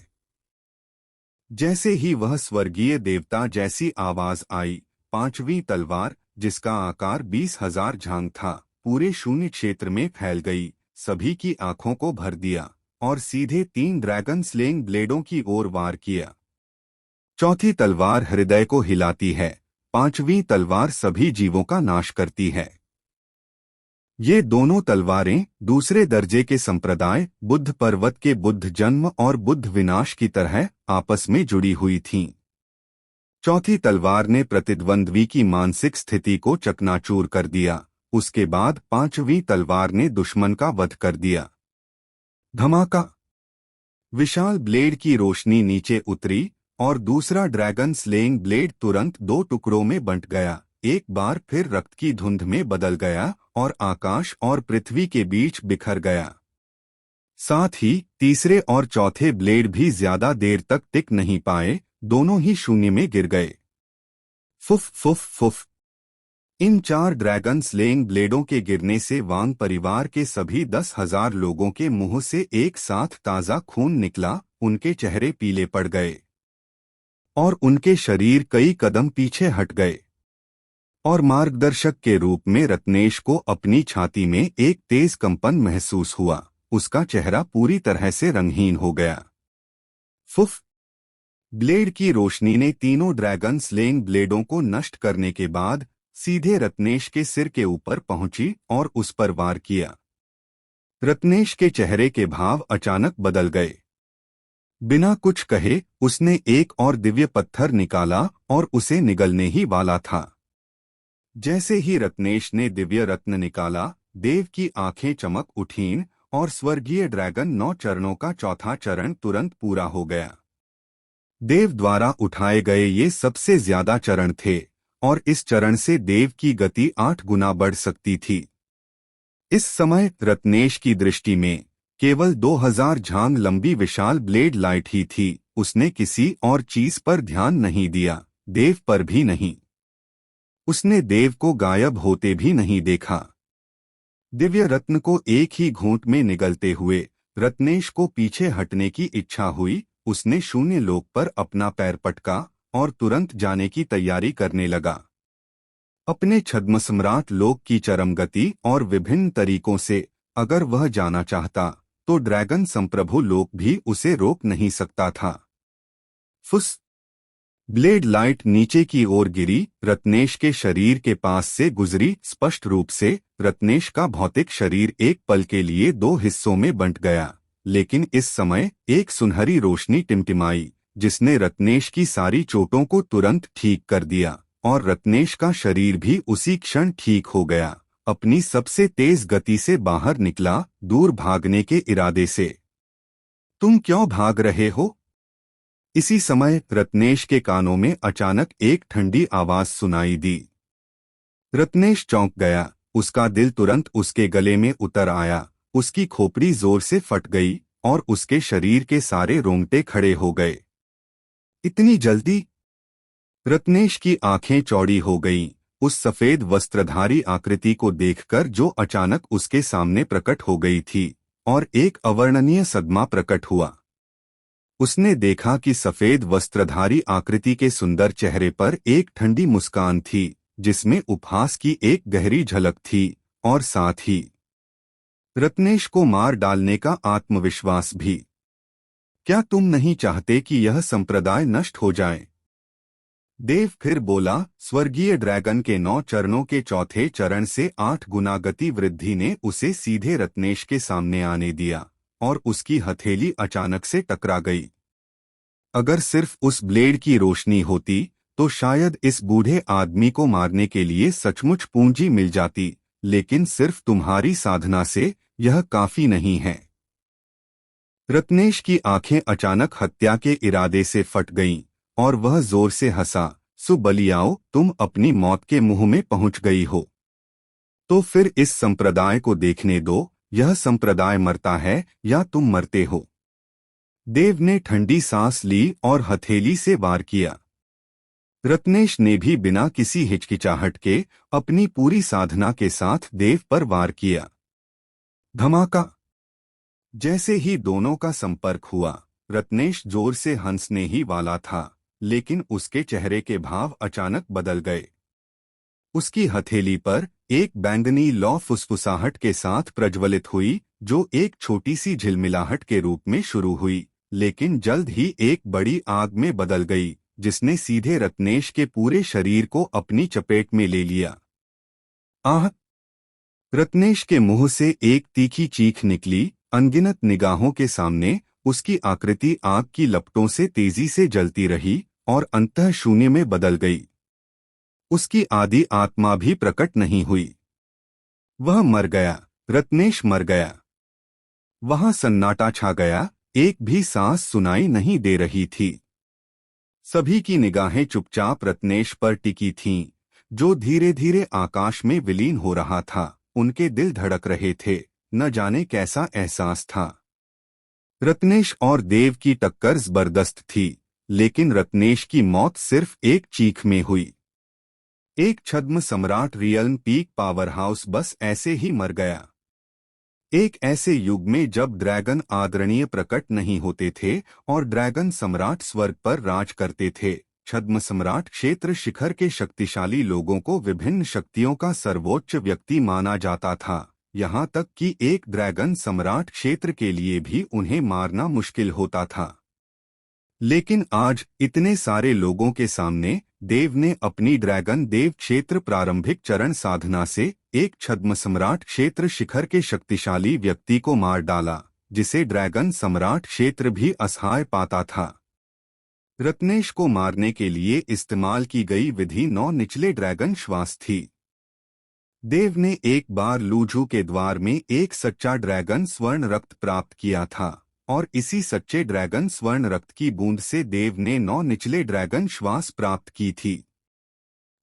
जैसे ही वह स्वर्गीय देवता जैसी आवाज आई, 5वीं तलवार, जिसका आकार 20,000 झांग था, पूरे शून्य क्षेत्र में फैल गई, सभी की आंखों को भर दिया और सीधे 3 ड्रैगन स्लेइंग ब्लेडों की ओर वार किया। चौथी तलवार हृदय को हिलाती है, 5वीं तलवार सभी जीवों का नाश करती है। ये दोनों तलवारें दूसरे दर्जे के संप्रदाय बुद्ध पर्वत के बुद्ध जन्म और बुद्ध विनाश की तरह आपस में जुड़ी हुई थीं। चौथी तलवार ने प्रतिद्वंद्वी की मानसिक स्थिति को चकनाचूर कर दिया। उसके बाद 5वीं तलवार ने दुश्मन का वध कर दिया। धमाका! विशाल ब्लेड की रोशनी नीचे उतरी और दूसरा ड्रैगन स्लेइंग ब्लेड तुरंत 2 टुकड़ों में बंट गया, एक बार फिर रक्त की धुंध में बदल गया और आकाश और पृथ्वी के बीच बिखर गया। साथ ही तीसरे और चौथे ब्लेड भी ज्यादा देर तक टिक नहीं पाए, दोनों ही शून्य में गिर गए। फुफ फुफ फुफ। इन 4 ड्रैगन स्लेइंग ब्लेडों के गिरने से वांग परिवार के सभी 10,000 लोगों के मुंह से एक साथ ताजा खून निकला, उनके चेहरे पीले पड़ गए और उनके शरीर कई कदम पीछे हट गए। और मार्गदर्शक के रूप में रत्नेश को अपनी छाती में एक तेज कंपन महसूस हुआ। उसका चेहरा पूरी तरह से रंगहीन हो गया। फुफ। ब्लेड की रोशनी ने तीनों ड्रैगन स्लेइंग ब्लेडों को नष्ट करने के बाद सीधे रत्नेश के सिर के ऊपर पहुंची और उस पर वार किया। रत्नेश के चेहरे के भाव अचानक बदल गए। बिना कुछ कहे उसने एक और दिव्य पत्थर निकाला और उसे निगलने ही वाला था। जैसे ही रत्नेश ने दिव्य रत्न निकाला, देव की आंखें चमक उठीं और स्वर्गीय ड्रैगन 9 चरणों का चौथा चरण तुरंत पूरा हो गया। देव द्वारा उठाए गए ये सबसे ज्यादा चरण थे और इस चरण से देव की गति 8 गुना बढ़ सकती थी। इस समय रत्नेश की दृष्टि में केवल 2000 झांग लंबी विशाल ब्लेड लाइट ही थी। उसने किसी और चीज पर ध्यान नहीं दिया, देव पर भी नहीं। उसने देव को गायब होते भी नहीं देखा। दिव्य रत्न को एक ही घूंट में निगलते हुए रत्नेश को पीछे हटने की इच्छा हुई। उसने शून्य लोक पर अपना पैर पटका और तुरंत जाने की तैयारी करने लगा। अपने छद्म सम्राट लोक की चरम गति और विभिन्न तरीकों से अगर वह जाना चाहता तो ड्रैगन संप्रभु लोक भी उसे रोक नहीं सकता था। फुस। ब्लेड लाइट नीचे की ओर गिरी, रत्नेश के शरीर के पास से गुजरी। स्पष्ट रूप से रत्नेश का भौतिक शरीर एक पल के लिए 2 हिस्सों में बंट गया, लेकिन इस समय एक सुनहरी रोशनी टिमटिमाई जिसने रत्नेश की सारी चोटों को तुरंत ठीक कर दिया और रत्नेश का शरीर भी उसी क्षण ठीक हो गया। अपनी सबसे तेज गति से बाहर निकला, दूर भागने के इरादे से। तुम क्यों भाग रहे हो? इसी समय रत्नेश के कानों में अचानक एक ठंडी आवाज सुनाई दी। रत्नेश चौंक गया। उसका दिल तुरंत उसके गले में उतर आया। उसकी खोपड़ी जोर से फट गई और उसके शरीर के सारे रोंगटे खड़े हो गए। इतनी जल्दी? रत्नेश की आंखें चौड़ी हो गईं, उस सफेद वस्त्रधारी आकृति को देखकर जो अचानक उसके सामने प्रकट हो गई थी, और एक अवर्णनीय सदमा प्रकट हुआ। उसने देखा कि सफेद वस्त्रधारी आकृति के सुंदर चेहरे पर एक ठंडी मुस्कान थी जिसमें उपहास की एक गहरी झलक थी और साथ ही रत्नेश को मार डालने का आत्मविश्वास भी। क्या तुम नहीं चाहते कि यह संप्रदाय नष्ट हो जाए? देव फिर बोला। स्वर्गीय ड्रैगन के 9 चरणों के चौथे चरण से 8 गुना गति वृद्धि ने उसे सीधे रत्नेश के सामने आने दिया और उसकी हथेली अचानक से टकरा गई। अगर सिर्फ उस ब्लेड की रोशनी होती तो शायद इस बूढ़े आदमी को मारने के लिए सचमुच पूंजी मिल जाती, लेकिन सिर्फ तुम्हारी साधना से यह काफी नहीं है। रत्नेश की आंखें अचानक हत्या के इरादे से फट गईं और वह जोर से हंसा। सुबलियाओ, तुम अपनी मौत के मुंह में पहुंच गई हो। तो फिर इस संप्रदाय को देखने दो, यह संप्रदाय मरता है या तुम मरते हो। देव ने ठंडी सांस ली और हथेली से वार किया। रत्नेश ने भी बिना किसी हिचकिचाहट के अपनी पूरी साधना के साथ देव पर वार किया। धमाका। जैसे ही दोनों का संपर्क हुआ, रत्नेश जोर से हंसने ही वाला था, लेकिन उसके चेहरे के भाव अचानक बदल गए। उसकी हथेली पर एक बैंगनी लौ फुसफुसाहट के साथ प्रज्वलित हुई, जो एक छोटी सी झिलमिलाहट के रूप में शुरू हुई, लेकिन जल्द ही एक बड़ी आग में बदल गई, जिसने सीधे रत्नेश के पूरे शरीर को अपनी चपेट में ले लिया। आह! रत्नेश के मुंह से एक तीखी चीख निकली। अनगिनत निगाहों के सामने उसकी आकृति आग की लपटों से तेजी से जलती रही और अंततः शून्य में बदल गई। उसकी आदि आत्मा भी प्रकट नहीं हुई। वह मर गया। रत्नेश मर गया। वहां सन्नाटा छा गया, एक भी सांस सुनाई नहीं दे रही थी। सभी की निगाहें चुपचाप रत्नेश पर टिकी थीं, जो धीरे धीरे आकाश में विलीन हो रहा था। उनके दिल धड़क रहे थे, न जाने कैसा एहसास था। रत्नेश और देव की टक्कर जबरदस्त थी। लेकिन रत्नेश की मौत सिर्फ एक चीख में हुई। एक छद्म सम्राट रियल्म पीक पावर हाउस बस ऐसे ही मर गया। एक ऐसे युग में जब ड्रैगन आदरणीय प्रकट नहीं होते थे और ड्रैगन सम्राट स्वर्ग पर राज करते थे, छद्म सम्राट क्षेत्र शिखर के शक्तिशाली लोगों को विभिन्न शक्तियों का सर्वोच्च व्यक्ति माना जाता था। यहाँ तक कि एक ड्रैगन सम्राट क्षेत्र के लिए भी उन्हें मारना मुश्किल होता था। लेकिन आज इतने सारे लोगों के सामने देव ने अपनी ड्रैगन देव क्षेत्र प्रारंभिक चरण साधना से एक छद्म सम्राट क्षेत्र शिखर के शक्तिशाली व्यक्ति को मार डाला, जिसे ड्रैगन सम्राट क्षेत्र भी असहाय पाता था। रत्नेश को मारने के लिए इस्तेमाल की गई विधि 9 निचले ड्रैगन श्वास थी। देव ने एक बार लूजू के द्वार में एक सच्चा ड्रैगन स्वर्ण रक्त प्राप्त किया था और इसी सच्चे ड्रैगन स्वर्ण रक्त की बूंद से देव ने 9 निचले ड्रैगन श्वास प्राप्त की थी।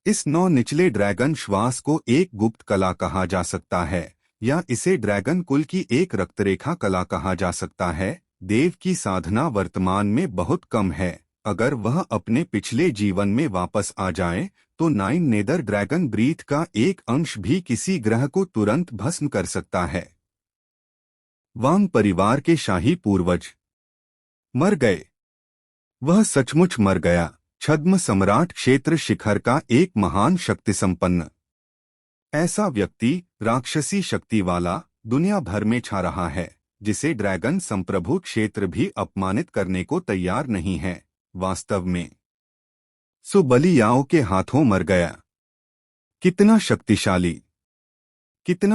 इस 9 निचले ड्रैगन श्वास को एक गुप्त कला कहा जा सकता है या इसे ड्रैगन कुल की एक रक्तरेखा कला कहा जा सकता है। देव की साधना वर्तमान में बहुत कम है। अगर वह अपने पिछले जीवन में वापस आ जाए तो 9 नेदर ड्रैगन ब्रीथ का एक अंश भी किसी ग्रह को तुरंत भस्म कर सकता है। वांग परिवार के शाही पूर्वज मर गए। वह सचमुच मर गया। छद्म सम्राट क्षेत्र शिखर का एक महान शक्ति संपन्न ऐसा व्यक्ति, राक्षसी शक्ति वाला, दुनिया भर में छा रहा है, जिसे ड्रैगन संप्रभु क्षेत्र भी अपमानित करने को तैयार नहीं है। वास्तव में सु बलियाओ के हाथों मर गया। कितना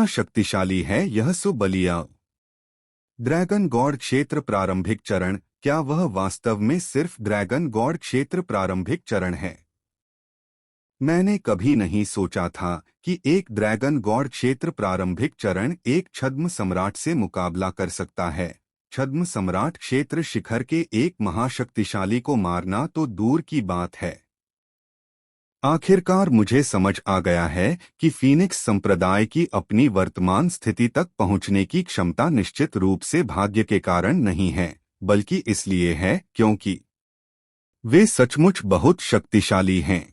शक्तिशाली है यह सु बलियाओ। ड्रैगन गॉड क्षेत्र प्रारंभिक चरण, क्या वह वास्तव में सिर्फ ड्रैगन गॉड क्षेत्र प्रारंभिक चरण है? मैंने कभी नहीं सोचा था कि एक ड्रैगन गॉड क्षेत्र प्रारंभिक चरण एक छद्म सम्राट से मुकाबला कर सकता है। छद्म सम्राट क्षेत्र शिखर के एक महाशक्तिशाली को मारना तो दूर की बात है। आखिरकार मुझे समझ आ गया है कि फीनिक्स संप्रदाय की अपनी वर्तमान स्थिति तक पहुंचने की क्षमता निश्चित रूप से भाग्य के कारण नहीं है, बल्कि इसलिए है क्योंकि वे सचमुच बहुत शक्तिशाली हैं।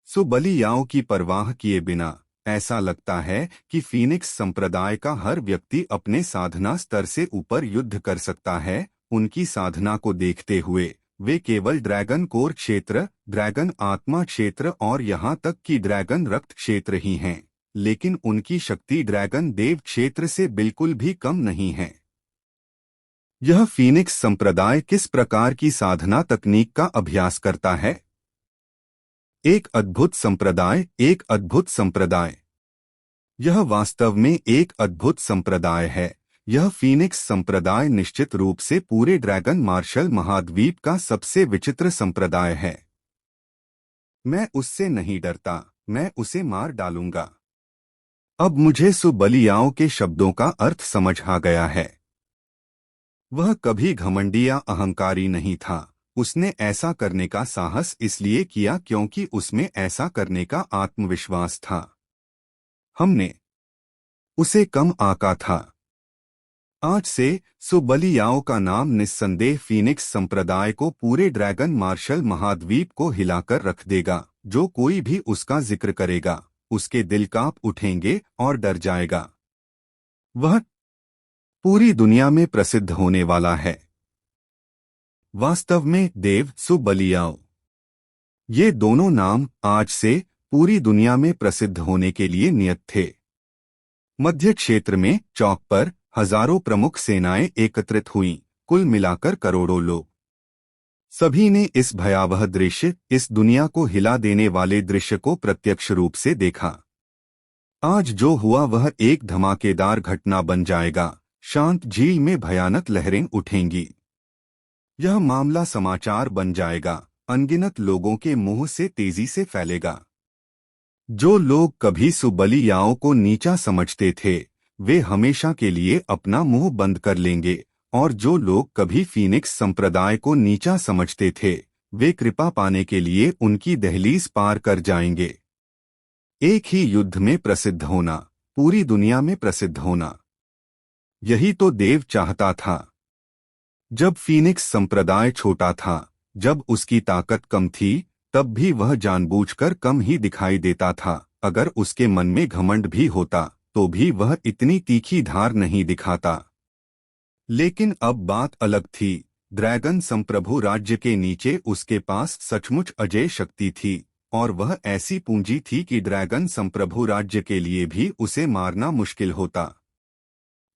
सु बलियाओ की परवाह किए बिना ऐसा लगता है कि फीनिक्स संप्रदाय का हर व्यक्ति अपने साधना स्तर से ऊपर युद्ध कर सकता है। उनकी साधना को देखते हुए वे केवल ड्रैगन कोर क्षेत्र, ड्रैगन आत्मा क्षेत्र और यहाँ तक कि ड्रैगन रक्त क्षेत्र ही हैं, लेकिन उनकी शक्ति ड्रैगन देव क्षेत्र से बिल्कुल भी कम नहीं है। यह फीनिक्स संप्रदाय किस प्रकार की साधना तकनीक का अभ्यास करता है? एक अद्भुत संप्रदाय। यह वास्तव में एक अद्भुत संप्रदाय है। यह फीनिक्स संप्रदाय निश्चित रूप से पूरे ड्रैगन मार्शल महाद्वीप का सबसे विचित्र संप्रदाय है। मैं उससे नहीं डरता, मैं उसे मार डालूंगा। अब मुझे सु बलियाओ के शब्दों का अर्थ समझ आ गया है। वह कभी घमंडी या अहंकारी नहीं था। उसने ऐसा करने का साहस इसलिए किया क्योंकि उसमें ऐसा करने का आत्मविश्वास था। हमने उसे कम आंका था। आज से सु बलियाओ का नाम निस्संदेह फीनिक्स संप्रदाय को पूरे ड्रैगन मार्शल महाद्वीप को हिलाकर रख देगा। जो कोई भी उसका जिक्र करेगा, उसके दिल कांप उठेंगे और डर जाएगा। वह पूरी दुनिया में प्रसिद्ध होने वाला है। वास्तव में देव, सु बलियाओ, ये दोनों नाम आज से पूरी दुनिया में प्रसिद्ध होने के लिए नियत थे। मध्य क्षेत्र में चौक पर हजारों प्रमुख सेनाएं एकत्रित हुईं, कुल मिलाकर करोड़ों लोग। सभी ने इस भयावह दृश्य, इस दुनिया को हिला देने वाले दृश्य को प्रत्यक्ष रूप से देखा। आज जो हुआ वह एक धमाकेदार घटना बन जाएगा। शांत झील में भयानक लहरें उठेंगी। यह मामला समाचार बन जाएगा, अनगिनत लोगों के मुंह से तेजी से फैलेगा। जो लोग कभी सु बलियाओ को नीचा समझते थे, वे हमेशा के लिए अपना मुंह बंद कर लेंगे, और जो लोग कभी फीनिक्स संप्रदाय को नीचा समझते थे, वे कृपा पाने के लिए उनकी दहलीज पार कर जाएंगे। एक ही युद्ध में प्रसिद्ध होना, पूरी दुनिया में प्रसिद्ध होना, यही तो देव चाहता था। जब फीनिक्स संप्रदाय छोटा था, जब उसकी ताकत कम थी, तब भी वह जानबूझकर कम ही दिखाई देता था। अगर उसके मन में घमंड भी होता तो भी वह इतनी तीखी धार नहीं दिखाता। लेकिन अब बात अलग थी। ड्रैगन संप्रभु राज्य के नीचे उसके पास सचमुच अजेय शक्ति थी, और वह ऐसी पूंजी थी कि ड्रैगन संप्रभु राज्य के लिए भी उसे मारना मुश्किल होता।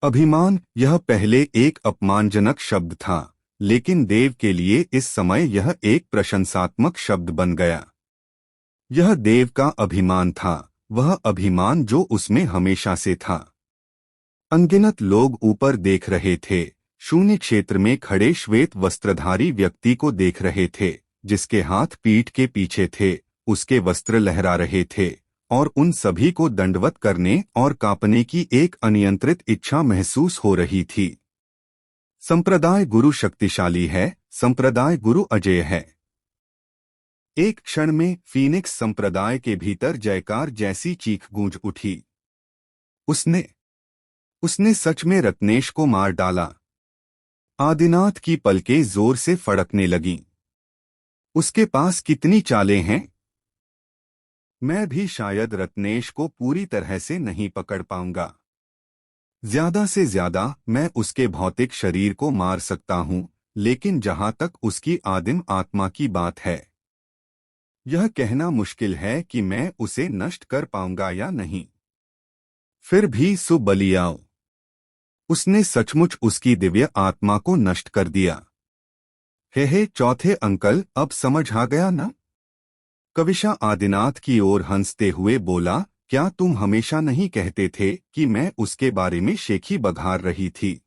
अभिमान, यह पहले एक अपमानजनक शब्द था, लेकिन देव के लिए इस समय यह एक प्रशंसात्मक शब्द बन गया। यह देव का अभिमान था, वह अभिमान जो उसमें हमेशा से था। अनगिनत लोग ऊपर देख रहे थे, शून्य क्षेत्र में खड़े श्वेत वस्त्रधारी व्यक्ति को देख रहे थे, जिसके हाथ पीठ के पीछे थे, उसके वस्त्र लहरा रहे थे, और उन सभी को दंडवत करने और कांपने की एक अनियंत्रित इच्छा महसूस हो रही थी। संप्रदाय गुरु शक्तिशाली है, संप्रदाय गुरु अजेय है। एक क्षण में फीनिक्स संप्रदाय के भीतर जयकार जैसी चीख गूंज उठी। उसने सच में रत्नेश को मार डाला। आदिनाथ की पलकें जोर से फड़कने लगीं। उसके पास कितनी चालें हैं? मैं भी शायद रत्नेश को पूरी तरह से नहीं पकड़ पाऊंगा। ज्यादा से ज्यादा मैं उसके भौतिक शरीर को मार सकता हूं, लेकिन जहां तक उसकी आदिम आत्मा की बात है, यह कहना मुश्किल है कि मैं उसे नष्ट कर पाऊंगा या नहीं। फिर भी सुबलियाओ, उसने सचमुच उसकी दिव्य आत्मा को नष्ट कर दिया। हे चौथे अंकल, अब समझ आ गया ना? कविशा आदिनाथ की ओर हंसते हुए बोला, क्या तुम हमेशा नहीं कहते थे कि मैं उसके बारे में शेखी बघार रही थी?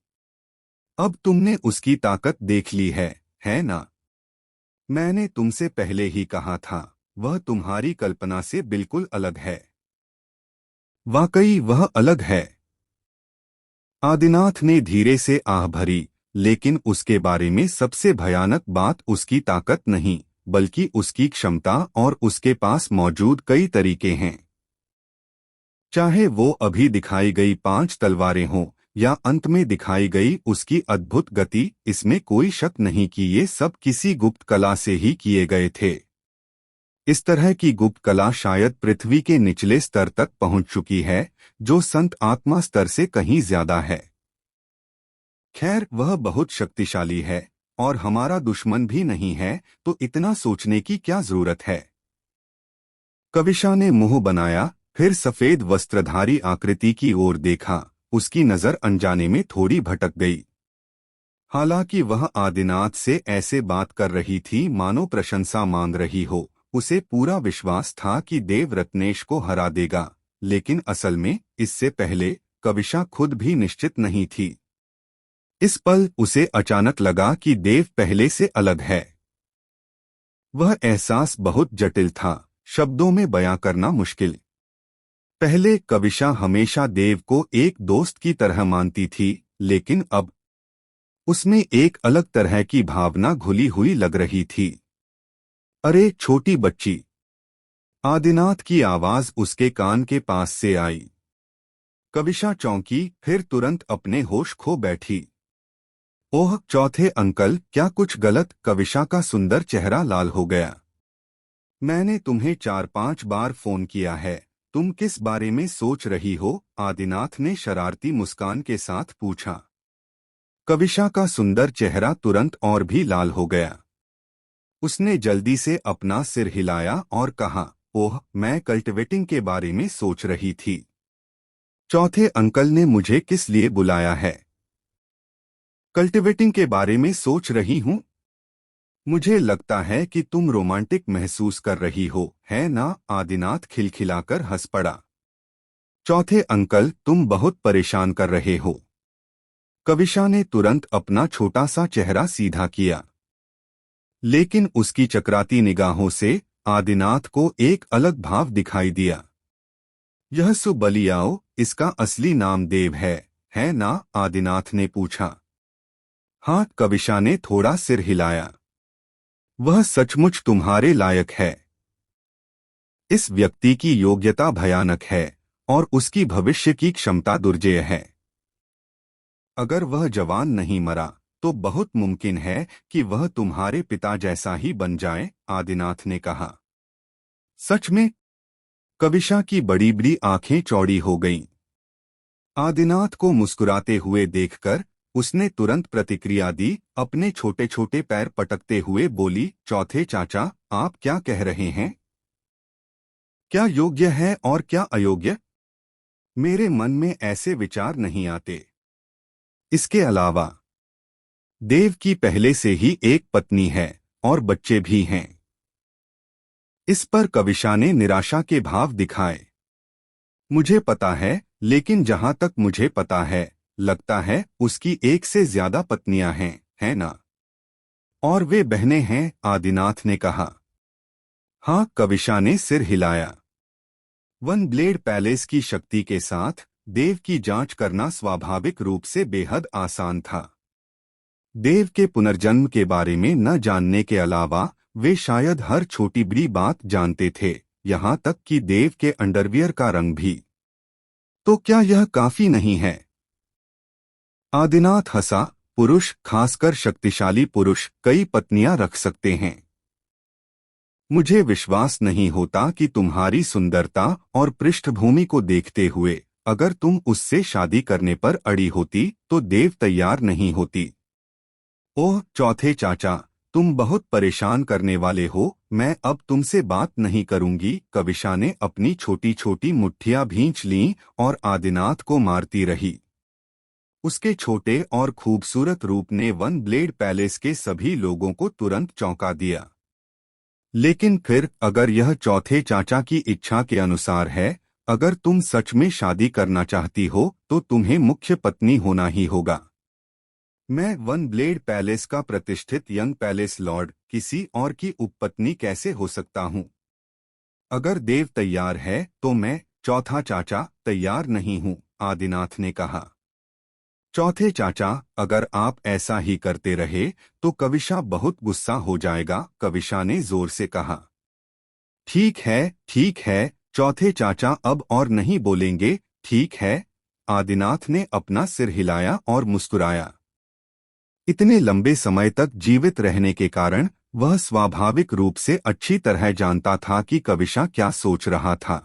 अब तुमने उसकी ताकत देख ली है ना? मैंने तुमसे पहले ही कहा था, वह तुम्हारी कल्पना से बिल्कुल अलग है। वाकई वह अलग है। आदिनाथ ने धीरे से आह भरी, लेकिन उसके बारे में सबसे भयानक बात उसकी ताकत नहीं, बल्कि उसकी क्षमता और उसके पास मौजूद कई तरीके हैं। चाहे वो अभी दिखाई गई 5 तलवारें हों या अंत में दिखाई गई उसकी अद्भुत गति, इसमें कोई शक नहीं कि ये सब किसी गुप्त कला से ही किए गए थे। इस तरह की गुप्त कला शायद पृथ्वी के निचले स्तर तक पहुंच चुकी है, जो संत आत्मा स्तर से कहीं ज्यादा है। खैर, वह बहुत शक्तिशाली है और हमारा दुश्मन भी नहीं है, तो इतना सोचने की क्या जरूरत है? कविशा ने मुंह बनाया, फिर सफेद वस्त्रधारी आकृति की ओर देखा। उसकी नजर अनजाने में थोड़ी भटक गई। हालांकि वह आदिनाथ से ऐसे बात कर रही थी मानो प्रशंसा मांग रही हो। उसे पूरा विश्वास था कि देव रत्नेश को हरा देगा, लेकिन असल में इससे पहले कविशा खुद भी निश्चित नहीं थी। इस पल उसे अचानक लगा कि देव पहले से अलग है। वह एहसास बहुत जटिल था, शब्दों में बयां करना मुश्किल। पहले कविशा हमेशा देव को एक दोस्त की तरह मानती थी, लेकिन अब उसमें एक अलग तरह की भावना घुली हुई लग रही थी। अरे छोटी बच्ची! आदिनाथ की आवाज उसके कान के पास से आई। कविशा चौंकी, फिर तुरंत अपने होश खो बैठी। ओह चौथे अंकल, क्या कुछ गलत? कविशा का सुंदर चेहरा लाल हो गया। मैंने तुम्हें 4-5 बार फोन किया है, तुम किस बारे में सोच रही हो? आदिनाथ ने शरारती मुस्कान के साथ पूछा। कविशा का सुंदर चेहरा तुरंत और भी लाल हो गया। उसने जल्दी से अपना सिर हिलाया और कहा, ओह, मैं कल्टिवेटिंग के बारे में सोच रही थी। चौथे अंकल ने मुझे किस लिए बुलाया है? कल्टिवेटिंग के बारे में सोच रही हूँ। मुझे लगता है कि तुम रोमांटिक महसूस कर रही हो, है ना? आदिनाथ खिलखिलाकर हंस पड़ा। चौथे अंकल, तुम बहुत परेशान कर रहे हो। कविशा ने तुरंत अपना छोटा सा चेहरा सीधा किया, लेकिन उसकी चकराती निगाहों से आदिनाथ को एक अलग भाव दिखाई दिया। यह सुबलियाओ, इसका असली नाम देव है ना? आदिनाथ ने पूछा। हाँ, कविशा ने थोड़ा सिर हिलाया। वह सचमुच तुम्हारे लायक है। इस व्यक्ति की योग्यता भयानक है और उसकी भविष्य की क्षमता दुर्जेय है। अगर वह जवान नहीं मरा तो बहुत मुमकिन है कि वह तुम्हारे पिता जैसा ही बन जाए, आदिनाथ ने कहा। सच में? कविशा की बड़ी बड़ी आंखें चौड़ी हो गईं। आदिनाथ को मुस्कुराते हुए देखकर उसने तुरंत प्रतिक्रिया दी, अपने छोटे छोटे पैर पटकते हुए बोली, चौथे चाचा, आप क्या कह रहे हैं? क्या योग्य है और क्या अयोग्य? मेरे मन में ऐसे विचार नहीं आते। इसके अलावा देव की पहले से ही एक पत्नी है और बच्चे भी हैं। इस पर कविशा ने निराशा के भाव दिखाए। मुझे पता है, लेकिन जहां तक मुझे पता है, लगता है उसकी एक से ज्यादा पत्नियां हैं, है ना? और वे बहनें हैं, आदिनाथ ने कहा। हाँ, कविशा ने सिर हिलाया। वन ब्लेड पैलेस की शक्ति के साथ देव की जांच करना स्वाभाविक रूप से बेहद आसान था। देव के पुनर्जन्म के बारे में न जानने के अलावा वे शायद हर छोटी बड़ी बात जानते थे, यहाँ तक कि देव के अंडरवियर का रंग भी। तो क्या यह काफी नहीं है? आदिनाथ हंसा। पुरुष, खासकर शक्तिशाली पुरुष, कई पत्नियां रख सकते हैं। मुझे विश्वास नहीं होता कि तुम्हारी सुंदरता और पृष्ठभूमि को देखते हुए अगर तुम उससे शादी करने पर अड़ी होती तो देव तैयार नहीं होती। ओह चौथे चाचा, तुम बहुत परेशान करने वाले हो, मैं अब तुमसे बात नहीं करूंगी। कविशा ने अपनी छोटी छोटी मुट्ठियां भींच लीं और आदिनाथ को मारती रही। उसके छोटे और खूबसूरत रूप ने वन ब्लेड पैलेस के सभी लोगों को तुरंत चौंका दिया। लेकिन फिर अगर यह चौथे चाचा की इच्छा के अनुसार है, अगर तुम सच में शादी करना चाहती हो तो तुम्हें मुख्य पत्नी होना ही होगा। मैं वन ब्लेड पैलेस का प्रतिष्ठित यंग पैलेस लॉर्ड किसी और की उपपत्नी कैसे हो सकता हूँ? अगर देव तैयार है तो मैं, चौथा चाचा, तैयार नहीं हूँ, आदिनाथ ने कहा। चौथे चाचा, अगर आप ऐसा ही करते रहे तो कविशा बहुत गुस्सा हो जाएगा, कविशा ने जोर से कहा। ठीक है, चौथे चाचा अब और नहीं बोलेंगे, ठीक है? आदिनाथ ने अपना सिर हिलाया और मुस्कुराया। इतने लंबे समय तक जीवित रहने के कारण वह स्वाभाविक रूप से अच्छी तरह जानता था कि कविशा क्या सोच रहा था।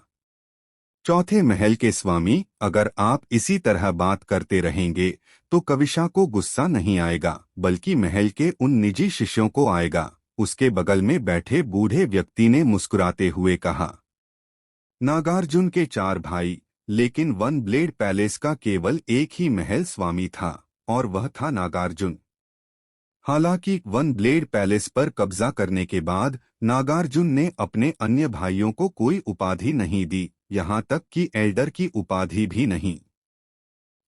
चौथे महल के स्वामी, अगर आप इसी तरह बात करते रहेंगे तो कविशा को गुस्सा नहीं आएगा, बल्कि महल के उन निजी शिष्यों को आएगा। उसके बगल में बैठे बूढ़े व्यक्ति ने मुस्कुराते हुए कहा। नागार्जुन के 4 भाई, लेकिन वन ब्लेड पैलेस का केवल एक ही महल स्वामी था, और वह था नागार्जुन। हालांकि वन ब्लेड पैलेस पर कब्जा करने के बाद नागार्जुन ने अपने अन्य भाइयों को कोई उपाधि नहीं दी, यहाँ तक कि एल्डर की उपाधि भी नहीं।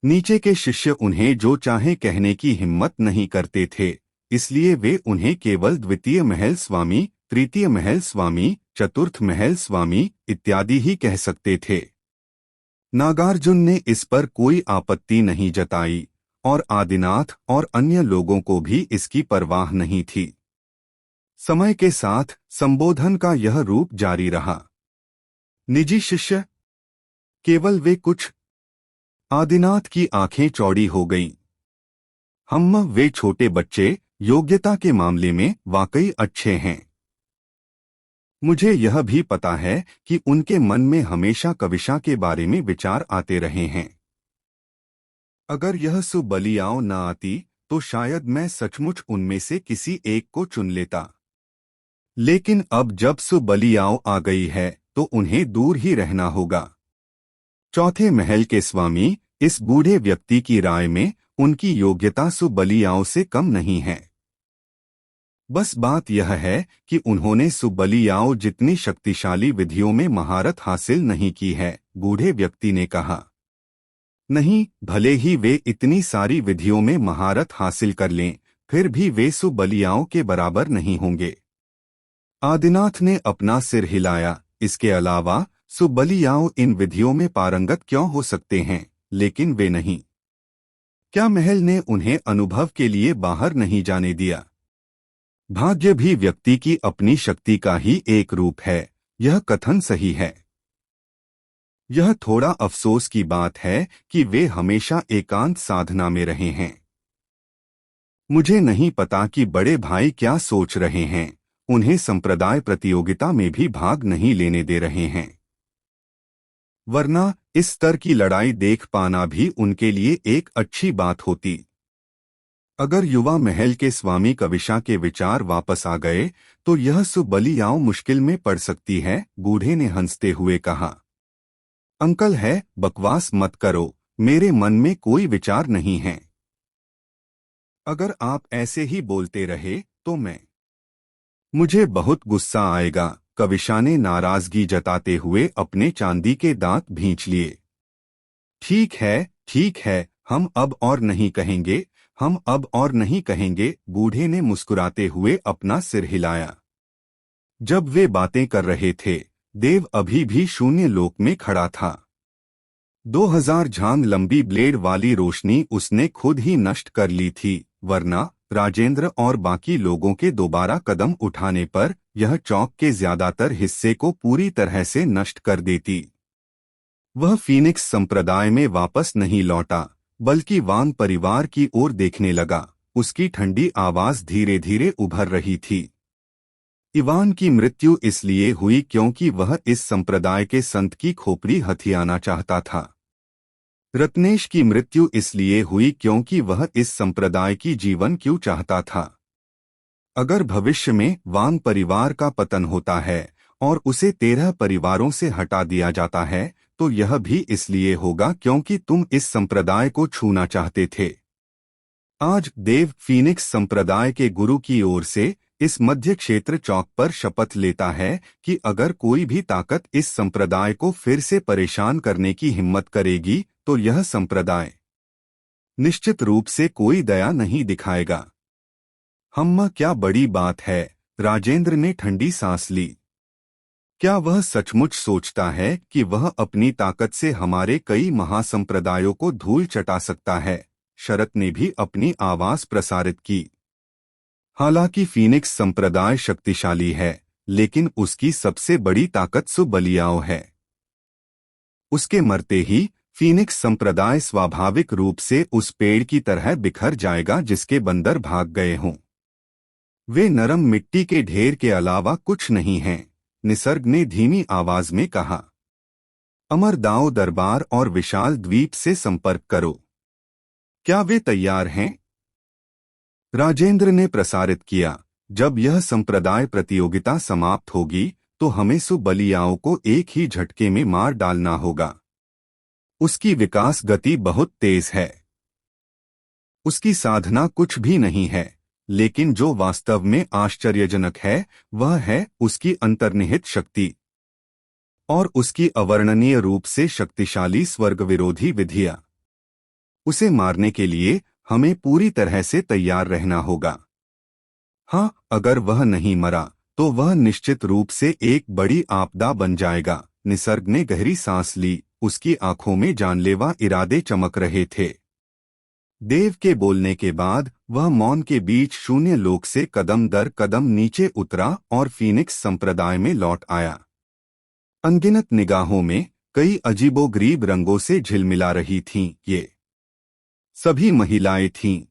नीचे के शिष्य उन्हें जो चाहे कहने की हिम्मत नहीं करते थे, इसलिए वे उन्हें केवल द्वितीय महल स्वामी, तृतीय महल स्वामी, चतुर्थ महल स्वामी इत्यादि ही कह सकते थे। नागार्जुन ने इस पर कोई आपत्ति नहीं जताई और आदिनाथ और अन्य लोगों को भी इसकी परवाह नहीं थी। समय के साथ संबोधन का यह रूप जारी रहा। निजी शिष्य? केवल वे कुछ? आदिनाथ की आंखें चौड़ी हो गईं। वे छोटे बच्चे योग्यता के मामले में वाकई अच्छे हैं। मुझे यह भी पता है कि उनके मन में हमेशा कविशा के बारे में विचार आते रहे हैं। अगर यह सुबलियाओं न आती तो शायद मैं सचमुच उनमें से किसी एक को चुन लेता। लेकिन अब जब सुबलियाओं आ गई है तो उन्हें दूर ही रहना होगा। चौथे महल के स्वामी, इस बूढ़े व्यक्ति की राय में उनकी योग्यता सुबलियाओं से कम नहीं है। बस बात यह है कि उन्होंने सुबलियाओं जितनी शक्तिशाली विधियों में महारत हासिल नहीं की है, बूढ़े व्यक्ति ने कहा। नहीं, भले ही वे इतनी सारी विधियों में महारत हासिल कर लें, फिर भी वे सुबलियाओं के बराबर नहीं होंगे। आदिनाथ ने अपना सिर हिलाया। इसके अलावा सुबलियाओं इन विधियों में पारंगत क्यों हो सकते हैं, लेकिन वे नहीं। क्या महल ने उन्हें अनुभव के लिए बाहर नहीं जाने दिया? भाग्य भी व्यक्ति की अपनी शक्ति का ही एक रूप है, यह कथन सही है। यह थोड़ा अफसोस की बात है कि वे हमेशा एकांत साधना में रहे हैं। मुझे नहीं पता कि बड़े भाई क्या सोच रहे हैं, उन्हें संप्रदाय प्रतियोगिता में भी भाग नहीं लेने दे रहे हैं। वरना इस स्तर की लड़ाई देख पाना भी उनके लिए एक अच्छी बात होती। अगर युवा महल के स्वामी कविशा के विचार वापस आ गए तो यह सुबलियाओं मुश्किल में पड़ सकती है, बूढ़े ने हंसते हुए कहा। अंकल है, बकवास मत करो, मेरे मन में कोई विचार नहीं है। अगर आप ऐसे ही बोलते रहे तो मुझे बहुत गुस्सा आएगा, कविशा ने नाराजगी जताते हुए अपने चांदी के दांत भींच लिए। ठीक है, हम अब और नहीं कहेंगे, हम अब और नहीं कहेंगे, बूढ़े ने मुस्कुराते हुए अपना सिर हिलाया। जब वे बातें कर रहे थे, देव अभी भी शून्य लोक में खड़ा था। 2000 झांग लंबी ब्लेड वाली रोशनी उसने खुद ही नष्ट कर ली थी, वरना राजेंद्र और बाकी लोगों के दोबारा कदम उठाने पर यह चौक के ज्यादातर हिस्से को पूरी तरह से नष्ट कर देती। वह फीनिक्स संप्रदाय में वापस नहीं लौटा, बल्कि वांग परिवार की ओर देखने लगा। उसकी ठंडी आवाज धीरे धीरे उभर रही थी। इवान की मृत्यु इसलिए हुई क्योंकि वह इस संप्रदाय के संत की खोपड़ी हथियाना चाहता था। रत्नेश की मृत्यु इसलिए हुई क्योंकि वह इस संप्रदाय की जीवन क्यों चाहता था। अगर भविष्य में वांग परिवार का पतन होता है और उसे 13 परिवारों से हटा दिया जाता है, तो यह भी इसलिए होगा क्योंकि तुम इस संप्रदाय को छूना चाहते थे। आज देव फीनिक्स संप्रदाय के गुरु की ओर से इस मध्य क्षेत्र चौक पर शपथ लेता है कि अगर कोई भी ताकत इस संप्रदाय को फिर से परेशान करने की हिम्मत करेगी तो यह संप्रदाय निश्चित रूप से कोई दया नहीं दिखाएगा। हम्मा, क्या बड़ी बात है, राजेंद्र ने ठंडी सांस ली। क्या वह सचमुच सोचता है कि वह अपनी ताकत से हमारे कई महासंप्रदायों को धूल चटा सकता है? शरत ने भी अपनी आवाज प्रसारित की। हालांकि फीनिक्स संप्रदाय शक्तिशाली है, लेकिन उसकी सबसे बड़ी ताकत सुबलियाओं है। उसके मरते ही फीनिक्स संप्रदाय स्वाभाविक रूप से उस पेड़ की तरह बिखर जाएगा जिसके बंदर भाग गए हों। वे नरम मिट्टी के ढेर के अलावा कुछ नहीं हैं, निसर्ग ने धीमी आवाज में कहा। अमर दाओ दरबार और विशाल द्वीप से संपर्क करो। क्या वे तैयार हैं? राजेंद्र ने प्रसारित किया। जब यह संप्रदाय प्रतियोगिता समाप्त होगी तो हमें सुबलियाओं को एक ही झटके में मार डालना होगा। उसकी विकास गति बहुत तेज है। उसकी साधना कुछ भी नहीं है, लेकिन जो वास्तव में आश्चर्यजनक है वह है उसकी अंतर्निहित शक्ति और उसकी अवर्णनीय रूप से शक्तिशाली स्वर्ग विरोधी विधियां। उसे मारने के लिए हमें पूरी तरह से तैयार रहना होगा। हाँ, अगर वह नहीं मरा तो वह निश्चित रूप से एक बड़ी आपदा बन जाएगा। निसर्ग ने गहरी सांस ली, उसकी आंखों में जानलेवा इरादे चमक रहे थे। देव के बोलने के बाद वह मौन के बीच शून्य लोक से कदम दर कदम नीचे उतरा और फीनिक्स संप्रदाय में लौट आया। अनगिनत निगाहों में कई अजीबोगरीब रंगों से झिलमिला रही थीं। ये सभी महिलाएं थीं।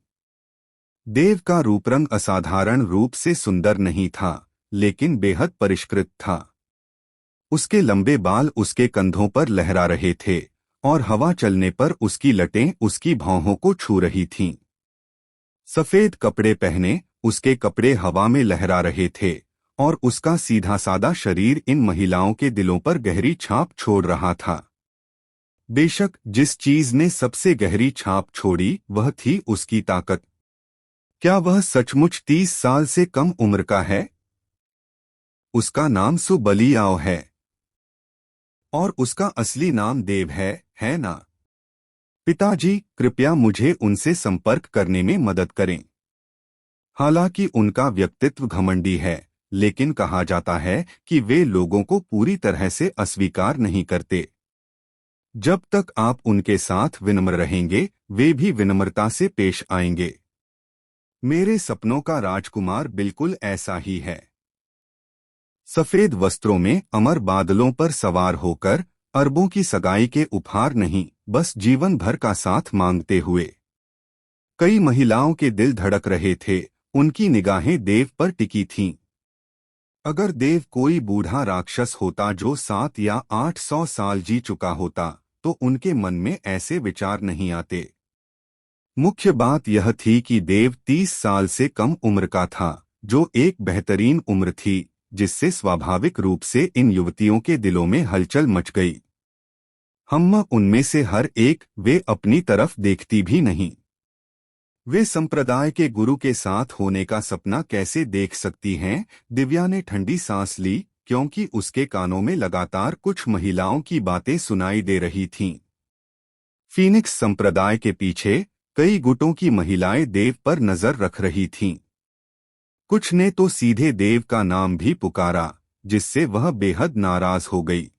देव का रूपरंग असाधारण रूप से सुंदर नहीं था, लेकिन बेहद परिष्कृत था। उसके लंबे बाल उसके कंधों पर लहरा रहे थे और हवा चलने पर उसकी लटें उसकी भौहों को छू रही थीं। सफेद कपड़े पहने उसके कपड़े हवा में लहरा रहे थे और उसका सीधा सादा शरीर इन महिलाओं के दिलों पर गहरी छाप छोड़ रहा था। बेशक जिस चीज ने सबसे गहरी छाप छोड़ी वह थी उसकी ताकत। क्या वह सचमुच 30 साल से कम उम्र का है? उसका नाम सुबलियाओ है और उसका असली नाम देव है ना? पिताजी, कृपया मुझे उनसे संपर्क करने में मदद करें। हालांकि उनका व्यक्तित्व घमंडी है, लेकिन कहा जाता है कि वे लोगों को पूरी तरह से अस्वीकार नहीं करते। जब तक आप उनके साथ विनम्र रहेंगे, वे भी विनम्रता से पेश आएंगे। मेरे सपनों का राजकुमार बिल्कुल ऐसा ही है। सफेद वस्त्रों में अमर बादलों पर सवार होकर अरबों की सगाई के उपहार नहीं, बस जीवन भर का साथ मांगते हुए। कई महिलाओं के दिल धड़क रहे थे, उनकी निगाहें देव पर टिकी थीं। अगर देव कोई बूढ़ा राक्षस होता जो 7 या 800 साल जी चुका होता, तो उनके मन में ऐसे विचार नहीं आते। मुख्य बात यह थी कि देव 30 साल से कम उम्र का था, जो एक बेहतरीन उम्र थी, जिससे स्वाभाविक रूप से इन युवतियों के दिलों में हलचल मच गई। हम उनमें से हर एक वे अपनी तरफ देखती भी नहीं। वे संप्रदाय के गुरु के साथ होने का सपना कैसे देख सकती हैं? दिव्या ने ठंडी सांस ली, क्योंकि उसके कानों में लगातार कुछ महिलाओं की बातें सुनाई दे रही थीं। फीनिक्स संप्रदाय के पीछे कई गुटों की महिलाएं देव पर नजर रख रही थीं। कुछ ने तो सीधे देव का नाम भी पुकारा, जिससे वह बेहद नाराज हो गई।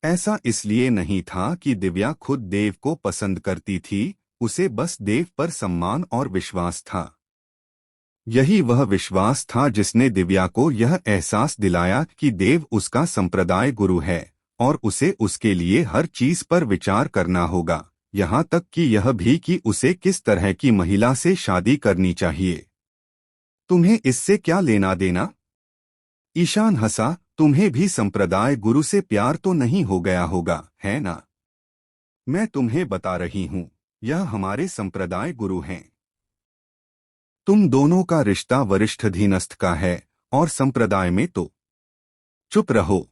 ऐसा इसलिए नहीं था कि दिव्या खुद देव को पसंद करती थी, उसे बस देव पर सम्मान और विश्वास था। यही वह विश्वास था जिसने दिव्या को यह एहसास दिलाया कि देव उसका संप्रदाय गुरु है और उसे उसके लिए हर चीज पर विचार करना होगा, यहाँ तक कि यह भी कि उसे किस तरह की महिला से शादी करनी चाहिए। तुम्हें इससे क्या लेना देना? ईशान हंसा। तुम्हें भी संप्रदाय गुरु से प्यार तो नहीं हो गया होगा, है ना? मैं तुम्हें बता रही हूँ, यह हमारे संप्रदाय गुरु हैं। तुम दोनों का रिश्ता वरिष्ठाधीनस्थ का है और संप्रदाय में तो। चुप रहो।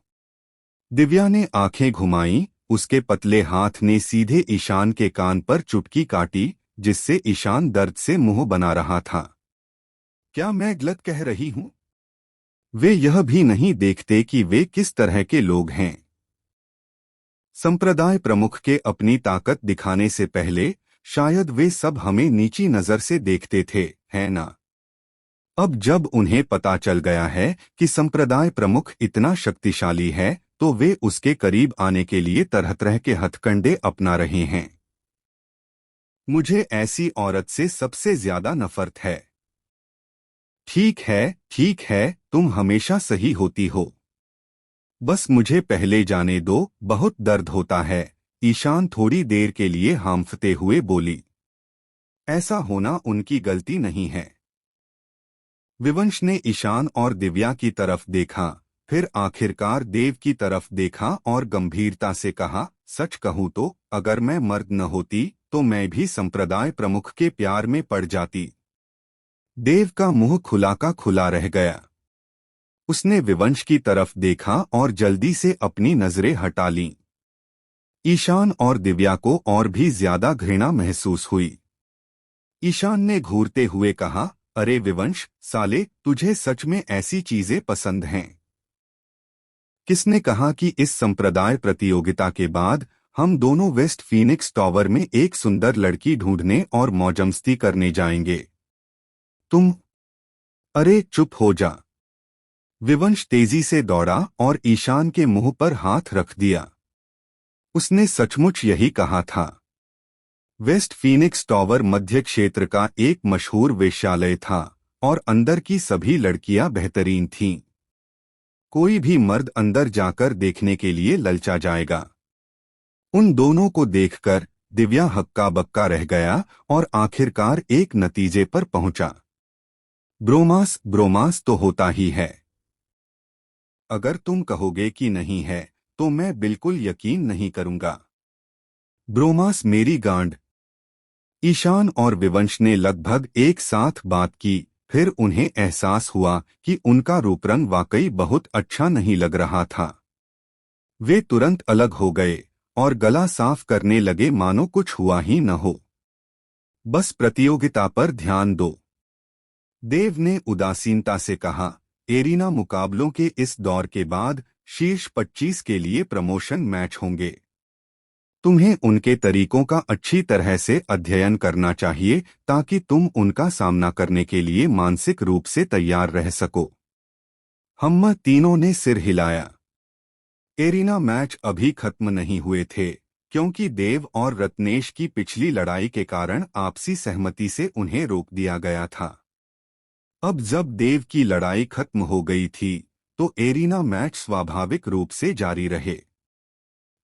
दिव्या ने आंखें घुमाईं, उसके पतले हाथ ने सीधे ईशान के कान पर चुटकी काटी, जिससे ईशान दर्द से मुंह बना रहा था। क्या मैं गलत कह रही हूं? वे यह भी नहीं देखते कि वे किस तरह के लोग हैं। संप्रदाय प्रमुख के अपनी ताकत दिखाने से पहले शायद वे सब हमें नीची नजर से देखते थे, है ना? अब जब उन्हें पता चल गया है कि संप्रदाय प्रमुख इतना शक्तिशाली है, तो वे उसके करीब आने के लिए तरह तरह के हथकंडे अपना रहे हैं। मुझे ऐसी औरत से सबसे ज्यादा नफरत है। ठीक है, तुम हमेशा सही होती हो। बस मुझे पहले जाने दो, बहुत दर्द होता है। ईशान थोड़ी देर के लिए हांफते हुए बोली। ऐसा होना उनकी गलती नहीं है। विवंश ने ईशान और दिव्या की तरफ देखा, फिर आखिरकार देव की तरफ देखा और गंभीरता से कहा, सच कहूं तो अगर मैं मर्द न होती तो मैं भी संप्रदाय प्रमुख के प्यार में पड़ जाती। देव का मुंह खुला का खुला रह गया। उसने विवंश की तरफ देखा और जल्दी से अपनी नजरें हटा लीं। ईशान और दिव्या को और भी ज्यादा घृणा महसूस हुई। ईशान ने घूरते हुए कहा, अरे विवंश साले, तुझे सच में ऐसी चीजें पसंद हैं? किसने कहा कि इस संप्रदाय प्रतियोगिता के बाद हम दोनों वेस्ट फीनिक्स टावर में एक सुंदर लड़की ढूंढने और मौजमस्ती करने जाएंगे? तुम? अरे चुप हो जा। विवंश तेजी से दौड़ा और ईशान के मुंह पर हाथ रख दिया। उसने सचमुच यही कहा था। वेस्ट फीनिक्स टावर मध्य क्षेत्र का एक मशहूर वेश्यालय था और अंदर की सभी लड़कियां बेहतरीन थीं। कोई भी मर्द अंदर जाकर देखने के लिए ललचा जाएगा। उन दोनों को देखकर दिव्या हक्का बक्का रह गया और आखिरकार एक नतीजे पर पहुंचा। ब्रोमास तो होता ही है। अगर तुम कहोगे कि नहीं है, तो मैं बिल्कुल यकीन नहीं करूंगा। ब्रोमास मेरी गांड। ईशान और विवंश ने लगभग एक साथ बात की, फिर उन्हें एहसास हुआ कि उनका रूप रंग वाकई बहुत अच्छा नहीं लग रहा था। वे तुरंत अलग हो गए और गला साफ करने लगे मानो कुछ हुआ ही न हो। बस प्रतियोगिता पर ध्यान दो। देव ने उदासीनता से कहा, एरिना मुकाबलों के इस दौर के बाद शीर्ष 25 के लिए प्रमोशन मैच होंगे। तुम्हें उनके तरीकों का अच्छी तरह से अध्ययन करना चाहिए ताकि तुम उनका सामना करने के लिए मानसिक रूप से तैयार रह सको। हम तीनों ने सिर हिलाया। एरिना मैच अभी खत्म नहीं हुए थे, क्योंकि देव और रत्नेश की पिछली लड़ाई के कारण आपसी सहमति से उन्हें रोक दिया गया था। अब जब देव की लड़ाई खत्म हो गई थी, तो एरिना मैच स्वाभाविक रूप से जारी रहे।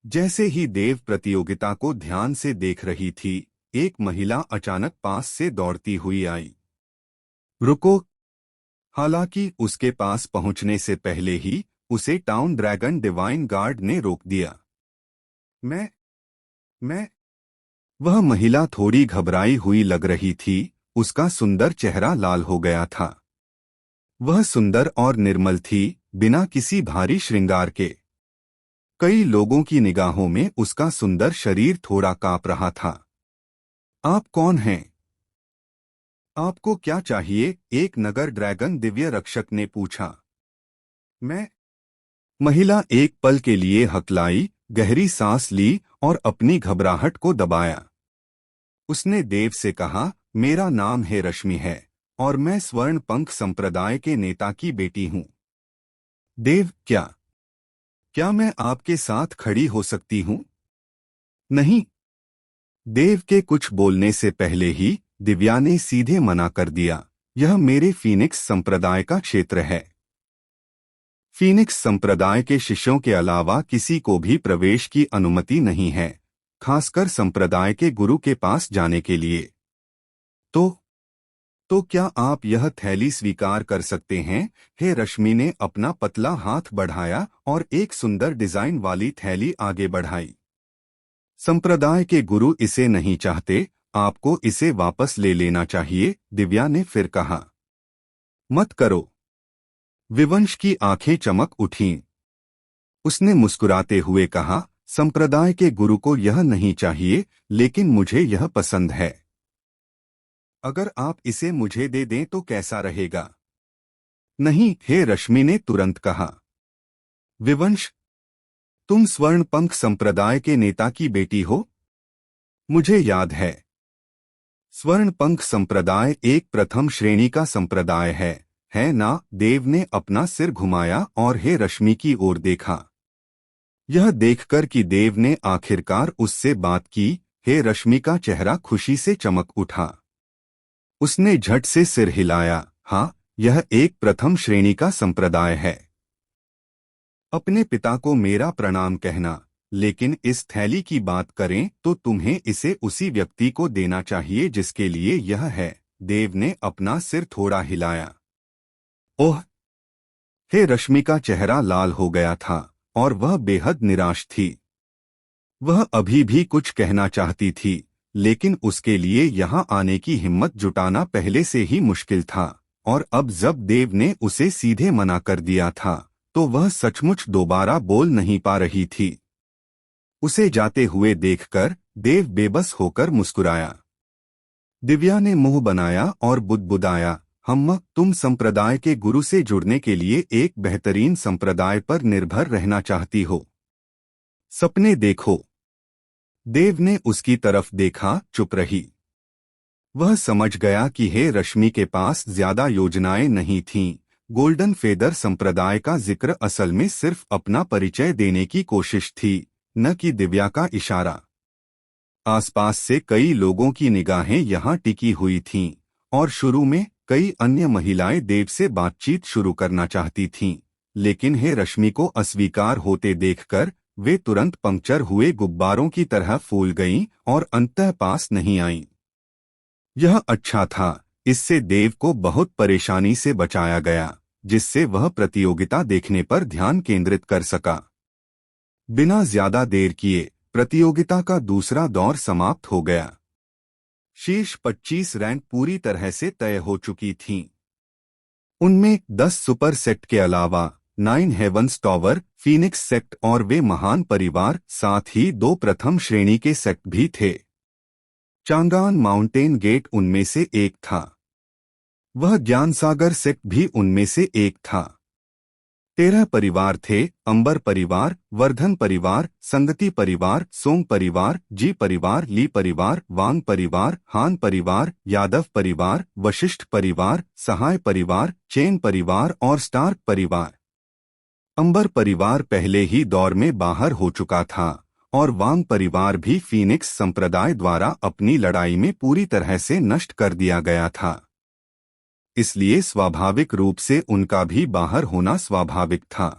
जैसे ही देव प्रतियोगिता को ध्यान से देख रही थी, एक महिला अचानक पास से दौड़ती हुई आई। रुको! हालांकि उसके पास पहुंचने से पहले ही उसे टाउन ड्रैगन डिवाइन गार्ड ने रोक दिया। मैं वह महिला थोड़ी घबराई हुई लग रही थी, उसका सुंदर चेहरा लाल हो गया था। वह सुंदर और निर्मल थी, बिना किसी भारी श्रृंगार के। कई लोगों की निगाहों में उसका सुंदर शरीर थोड़ा कांप रहा था। आप कौन हैं? आपको क्या चाहिए? एक नगर ड्रैगन दिव्य रक्षक ने पूछा। मैं महिला एक पल के लिए हकलाई, गहरी सांस ली और अपनी घबराहट को दबाया। उसने देव से कहा, मेरा नाम है रश्मि है और मैं स्वर्ण पंख संप्रदाय के नेता की बेटी हूँ। देव, क्या मैं आपके साथ खड़ी हो सकती हूँ? नहीं। देव के कुछ बोलने से पहले ही दिव्या ने सीधे मना कर दिया। यह मेरे फीनिक्स संप्रदाय का क्षेत्र है। फीनिक्स संप्रदाय के शिष्यों के अलावा किसी को भी प्रवेश की अनुमति नहीं है, खासकर संप्रदाय के गुरु के पास जाने के लिए। तो क्या आप यह थैली स्वीकार कर सकते हैं? हे रश्मि ने अपना पतला हाथ बढ़ाया और एक सुंदर डिजाइन वाली थैली आगे बढ़ाई। संप्रदाय के गुरु इसे नहीं चाहते, आपको इसे वापस ले लेना चाहिए, दिव्या ने फिर कहा। मत करो। विवंश की आंखें चमक उठीं। उसने मुस्कुराते हुए कहा, संप्रदाय के गुरु को यह नहीं चाहिए, लेकिन मुझे यह पसंद है। अगर आप इसे मुझे दे दें तो कैसा रहेगा? नहीं, हे रश्मि ने तुरंत कहा। विवंश, तुम स्वर्ण पंख संप्रदाय के नेता की बेटी हो? मुझे याद है। स्वर्ण पंख संप्रदाय एक प्रथम श्रेणी का संप्रदाय है ना? देव ने अपना सिर घुमाया और हे रश्मि की ओर देखा। यह देखकर कि देव ने आखिरकार उससे बात की, हे रश्मि का चेहरा खुशी से चमक उठा। उसने झट से सिर हिलाया। हाँ, यह एक प्रथम श्रेणी का संप्रदाय है। अपने पिता को मेरा प्रणाम कहना, लेकिन इस थैली की बात करें तो तुम्हें इसे उसी व्यक्ति को देना चाहिए जिसके लिए यह है। देव ने अपना सिर थोड़ा हिलाया। ओह! हे रश्मि का चेहरा लाल हो गया था और वह बेहद निराश थी। वह अभी भी कुछ कहना चाहती थी, लेकिन उसके लिए यहाँ आने की हिम्मत जुटाना पहले से ही मुश्किल था, और अब जब देव ने उसे सीधे मना कर दिया था, तो वह सचमुच दोबारा बोल नहीं पा रही थी। उसे जाते हुए देखकर देव बेबस होकर मुस्कुराया। दिव्या ने मुंह बनाया और बुदबुदाया, तुम संप्रदाय के गुरु से जुड़ने के लिए एक बेहतरीन संप्रदाय पर निर्भर रहना चाहती हो। सपने देखो। देव ने उसकी तरफ देखा, चुप रही। वह समझ गया कि हे रश्मि के पास ज्यादा योजनाएं नहीं थीं। गोल्डन फेदर संप्रदाय का जिक्र असल में सिर्फ अपना परिचय देने की कोशिश थी, न कि दिव्या का इशारा। आसपास से कई लोगों की निगाहें यहाँ टिकी हुई थीं, और शुरू में कई अन्य महिलाएं देव से बातचीत शुरू करना चाहती थीं, लेकिन हे रश्मि को अस्वीकार होते देखकर वे तुरंत पंक्चर हुए गुब्बारों की तरह फूल गईं और अंततः पास नहीं आईं। यह अच्छा था, इससे देव को बहुत परेशानी से बचाया गया, जिससे वह प्रतियोगिता देखने पर ध्यान केंद्रित कर सका। बिना ज्यादा देर किए प्रतियोगिता का दूसरा दौर समाप्त हो गया। शीर्ष 25 रैंक पूरी तरह से तय हो चुकी थीं। उनमें 10 सुपर सेक्ट के अलावा 9 हेवंस टॉवर, फीनिक्स सेक्ट और वे महान परिवार, साथ ही 2 प्रथम श्रेणी के सेक्ट भी थे। चांगान माउंटेन गेट उनमें से एक था। वह ज्ञानसागर सेक्ट भी उनमें से एक था। 13 परिवार थे: अंबर परिवार, वर्धन परिवार, संगति परिवार, सोंग परिवार, जी परिवार, ली परिवार, वांग परिवार, हान परिवार, यादव परिवार, वशिष्ठ परिवार, सहाय परिवार, चेन परिवार और स्टार्क परिवार। अंबर परिवार पहले ही दौर में बाहर हो चुका था और वांग परिवार भी फीनिक्स संप्रदाय द्वारा अपनी लड़ाई में पूरी तरह से नष्ट कर दिया गया था। इसलिए स्वाभाविक रूप से उनका भी बाहर होना स्वाभाविक था।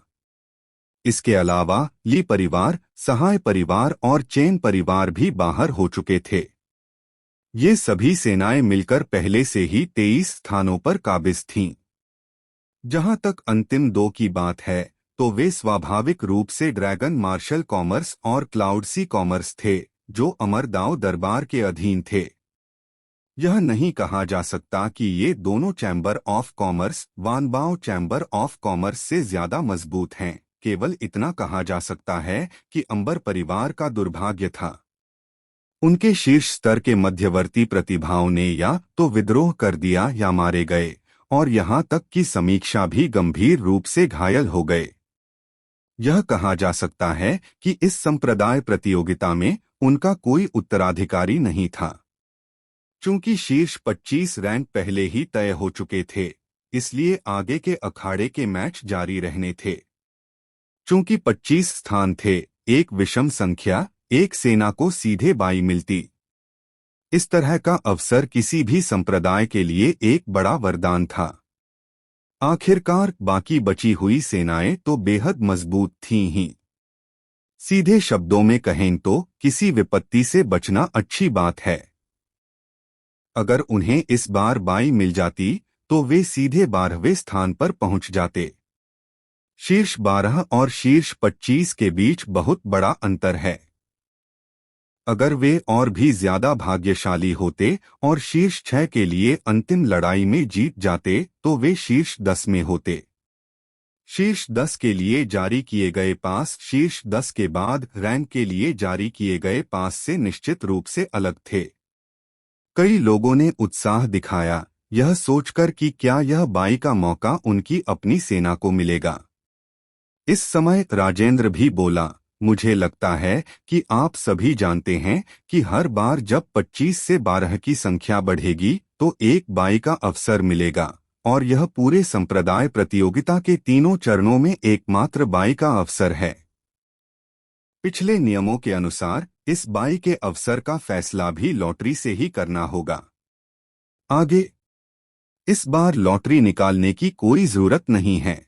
इसके अलावा ली परिवार, सहाय परिवार और चेन परिवार भी बाहर हो चुके थे। ये सभी सेनाएं मिलकर पहले से ही 23 स्थानों पर काबिज थीं। जहां तक अंतिम दो की बात है, तो वे स्वाभाविक रूप से ड्रैगन मार्शल कॉमर्स और क्लाउडसी कॉमर्स थे, जो अमरदाव दरबार के अधीन थे। यह नहीं कहा जा सकता कि ये दोनों chamber of commerce Wanbao chamber of commerce से ज्यादा मजबूत हैं। केवल इतना कहा जा सकता है कि अंबर परिवार का दुर्भाग्य था। उनके शीर्ष स्तर के मध्यवर्ती प्रतिभाओं ने या तो विद्रोह कर दिया या मारे गए, और यहाँ तक कि समीक्षा भी गंभीर रूप से घायल हो गए। यह कहा जा सकता है कि इस संप्रदाय प्रतियोगिता में उनका कोई उत्तराधिकारी नहीं था। चूंकि शीर्ष 25 रैंक पहले ही तय हो चुके थे, इसलिए आगे के अखाड़े के मैच जारी रहने थे। चूंकि 25 स्थान थे, एक विषम संख्या, एक सेना को सीधे बाई मिलती। इस तरह का अवसर किसी भी संप्रदाय के लिए एक बड़ा वरदान था। आखिरकार बाकी बची हुई सेनाएं तो बेहद मजबूत थीं ही। सीधे शब्दों में कहें तो किसी विपत्ति से बचना अच्छी बात है। अगर उन्हें इस बार बाई मिल जाती तो वे सीधे 12वें स्थान पर पहुंच जाते। शीर्ष 12 और शीर्ष 25 के बीच बहुत बड़ा अंतर है। अगर वे और भी ज्यादा भाग्यशाली होते और शीर्ष 6 के लिए अंतिम लड़ाई में जीत जाते तो वे शीर्ष 10 में होते। शीर्ष 10 के लिए जारी किए गए पास शीर्ष 10 के बाद रैंक के लिए जारी किए गए पास से निश्चित रूप से अलग थे। कई लोगों ने उत्साह दिखाया, यह सोचकर कि क्या यह बाई का मौका उनकी अपनी सेना को मिलेगा। इस समय राजेंद्र भी बोला, मुझे लगता है कि आप सभी जानते हैं कि हर बार जब 25 से 12 की संख्या बढ़ेगी तो एक बाई का अवसर मिलेगा, और यह पूरे संप्रदाय प्रतियोगिता के तीनों चरणों में एकमात्र बाई का अवसर है। पिछले नियमों के अनुसार इस बाई के अवसर का फैसला भी लॉटरी से ही करना होगा। आगे इस बार लॉटरी निकालने की कोई जरूरत नहीं है।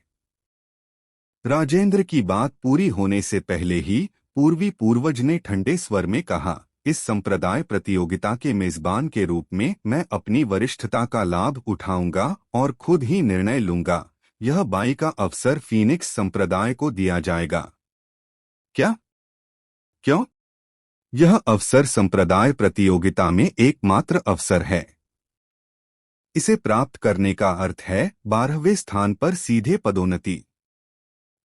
राजेंद्र की बात पूरी होने से पहले ही पूर्वी पूर्वज ने ठंडे स्वर में कहा, इस संप्रदाय प्रतियोगिता के मेजबान के रूप में मैं अपनी वरिष्ठता का लाभ उठाऊंगा और खुद ही निर्णय लूंगा। यह बाई का अवसर फीनिक्स संप्रदाय को दिया जाएगा। क्या? क्यों? यह अवसर संप्रदाय प्रतियोगिता में एकमात्र अवसर है। इसे प्राप्त करने का अर्थ है 12वें स्थान पर सीधे पदोन्नति।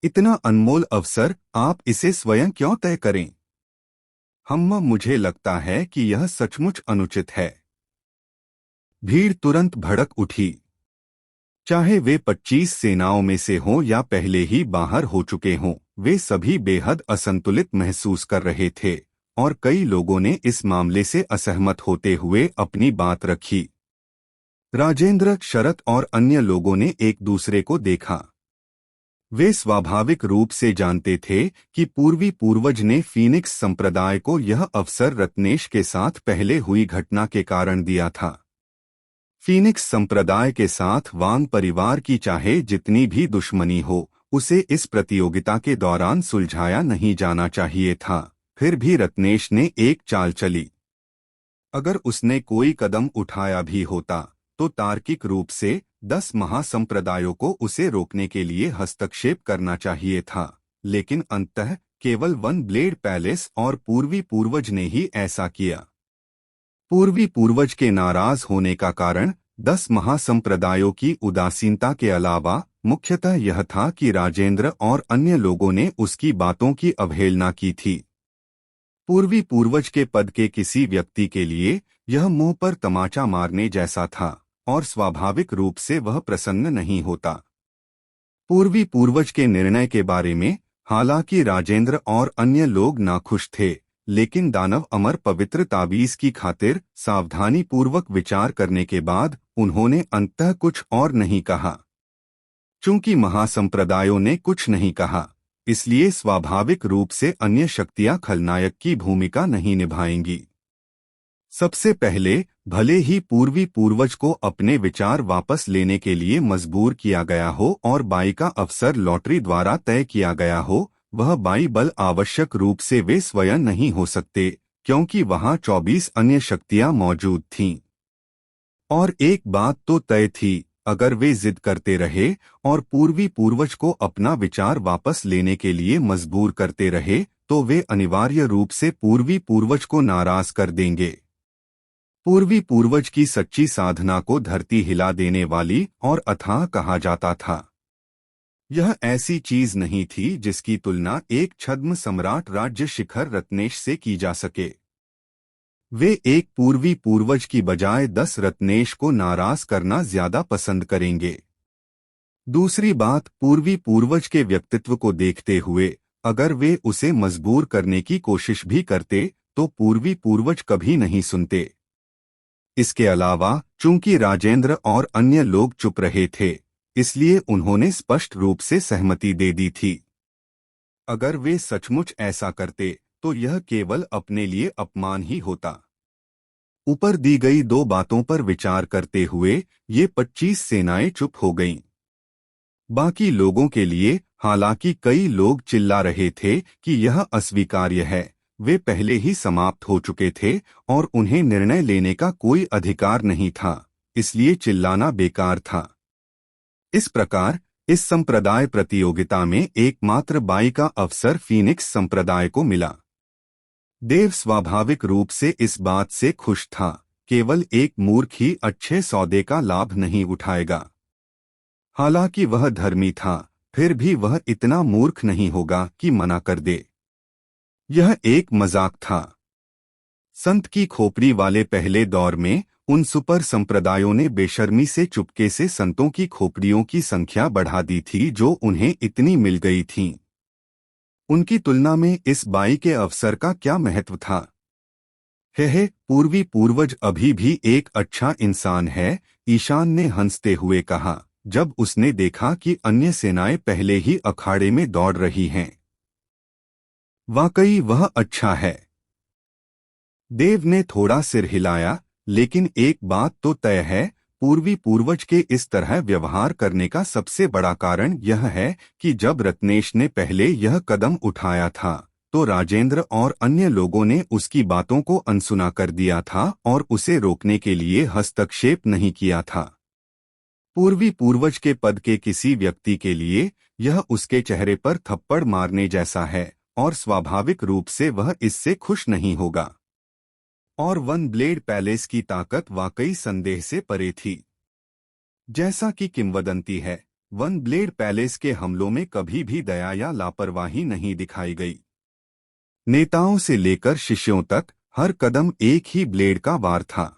इतना अनमोल अवसर आप इसे स्वयं क्यों तय करें? मुझे लगता है कि यह सचमुच अनुचित है। भीड़ तुरंत भड़क उठी। चाहे वे 25 सेनाओं में से हों या पहले ही बाहर हो चुके हों, वे सभी बेहद असंतुलित महसूस कर रहे थे, और कई लोगों ने इस मामले से असहमत होते हुए अपनी बात रखी। राजेंद्र, शरत और अन्य लोगों ने एक दूसरे को देखा। वे स्वाभाविक रूप से जानते थे कि पूर्वी पूर्वज ने फीनिक्स संप्रदाय को यह अवसर रत्नेश के साथ पहले हुई घटना के कारण दिया था। फीनिक्स संप्रदाय के साथ वांग परिवार की चाहे जितनी भी दुश्मनी हो, उसे इस प्रतियोगिता के दौरान सुलझाया नहीं जाना चाहिए था। फिर भी रत्नेश ने एक चाल चली। अगर उसने कोई कदम उठाया भी होता तो तार्किक रूप से 10 महासंप्रदायों को उसे रोकने के लिए हस्तक्षेप करना चाहिए था, लेकिन अंततः केवल वन ब्लेड पैलेस और पूर्वी पूर्वज ने ही ऐसा किया। पूर्वी पूर्वज के नाराज होने का कारण 10 महासंप्रदायों की उदासीनता के अलावा मुख्यतः यह था कि राजेंद्र और अन्य लोगों ने उसकी बातों की अवहेलना की थी। पूर्वी पूर्वज के पद के किसी व्यक्ति के लिए यह मुंह पर तमाचा मारने जैसा था, और स्वाभाविक रूप से वह प्रसन्न नहीं होता। पूर्वी पूर्वज के निर्णय के बारे में हालांकि राजेंद्र और अन्य लोग नाखुश थे, लेकिन दानव अमर पवित्र ताबीज की खातिर सावधानी पूर्वक विचार करने के बाद उन्होंने अंततः कुछ और नहीं कहा। चूंकि महासंप्रदायों ने कुछ नहीं कहा, इसलिए स्वाभाविक रूप से अन्य शक्तियां खलनायक की भूमिका नहीं निभाएंगी। सबसे पहले, भले ही पूर्वी पूर्वज को अपने विचार वापस लेने के लिए मजबूर किया गया हो और बाई का अवसर लॉटरी द्वारा तय किया गया हो, वह बाई बल आवश्यक रूप से वे स्वयं नहीं हो सकते, क्योंकि वहां 24 अन्य शक्तियां मौजूद थीं। और एक बात तो तय थी, अगर वे जिद करते रहे और पूर्वी पूर्वज को अपना विचार वापस लेने के लिए मजबूर करते रहे, तो वे अनिवार्य रूप से पूर्वी पूर्वज को नाराज कर देंगे। पूर्वी पूर्वज की सच्ची साधना को धरती हिला देने वाली और अथाह कहा जाता था। यह ऐसी चीज नहीं थी जिसकी तुलना एक छद्म सम्राट राज्य शिखर रत्नेश से की जा सके। वे एक पूर्वी पूर्वज की बजाय 10 रत्नेश को नाराज करना ज्यादा पसंद करेंगे। दूसरी बात, पूर्वी पूर्वज के व्यक्तित्व को देखते हुए अगर वे उसे मजबूर करने की कोशिश भी करते तो पूर्वी पूर्वज कभी नहीं सुनते। इसके अलावा चूंकि राजेंद्र और अन्य लोग चुप रहे थे, इसलिए उन्होंने स्पष्ट रूप से सहमति दे दी थी। अगर वे सचमुच ऐसा करते तो यह केवल अपने लिए अपमान ही होता। ऊपर दी गई दो बातों पर विचार करते हुए ये 25 सेनाएं चुप हो गईं। बाकी लोगों के लिए, हालांकि कई लोग चिल्ला रहे थे कि यह अस्वीकार्य है, वे पहले ही समाप्त हो चुके थे और उन्हें निर्णय लेने का कोई अधिकार नहीं था, इसलिए चिल्लाना बेकार था। इस प्रकार इस संप्रदाय प्रतियोगिता में एकमात्र बाई का अवसर फीनिक्स संप्रदाय को मिला। देव स्वाभाविक रूप से इस बात से खुश था, केवल एक मूर्ख ही अच्छे सौदे का लाभ नहीं उठाएगा। हालांकि वह धर्मी था, फिर भी वह इतना मूर्ख नहीं होगा कि मना कर दे। यह एक मजाक था। संत की खोपड़ी वाले पहले दौर में उन सुपर संप्रदायों ने बेशर्मी से चुपके से संतों की खोपड़ियों की संख्या बढ़ा दी थी जो उन्हें इतनी मिल गई थीं। उनकी तुलना में इस बाई के अवसर का क्या महत्व था? हे पूर्वी पूर्वज अभी भी एक अच्छा इंसान है, ईशान ने हंसते हुए कहा, जब उसने देखा कि अन्य सेनाएं पहले ही अखाड़े में दौड़ रही हैं। वाकई वह अच्छा है। देव ने थोड़ा सिर हिलाया, लेकिन एक बात तो तय है, पूर्वी पूर्वज के इस तरह व्यवहार करने का सबसे बड़ा कारण यह है कि जब रत्नेश ने पहले यह कदम उठाया था तो राजेंद्र और अन्य लोगों ने उसकी बातों को अनसुना कर दिया था और उसे रोकने के लिए हस्तक्षेप नहीं किया था। पूर्वी पूर्वज के पद के किसी व्यक्ति के लिए यह उसके चेहरे पर थप्पड़ मारने जैसा है और स्वाभाविक रूप से वह इससे खुश नहीं होगा। और वन ब्लेड पैलेस की ताकत वाकई संदेह से परे थी। जैसा कि किंवदंती है, वन ब्लेड पैलेस के हमलों में कभी भी दया या लापरवाही नहीं दिखाई गई। नेताओं से लेकर शिष्यों तक हर कदम एक ही ब्लेड का वार था।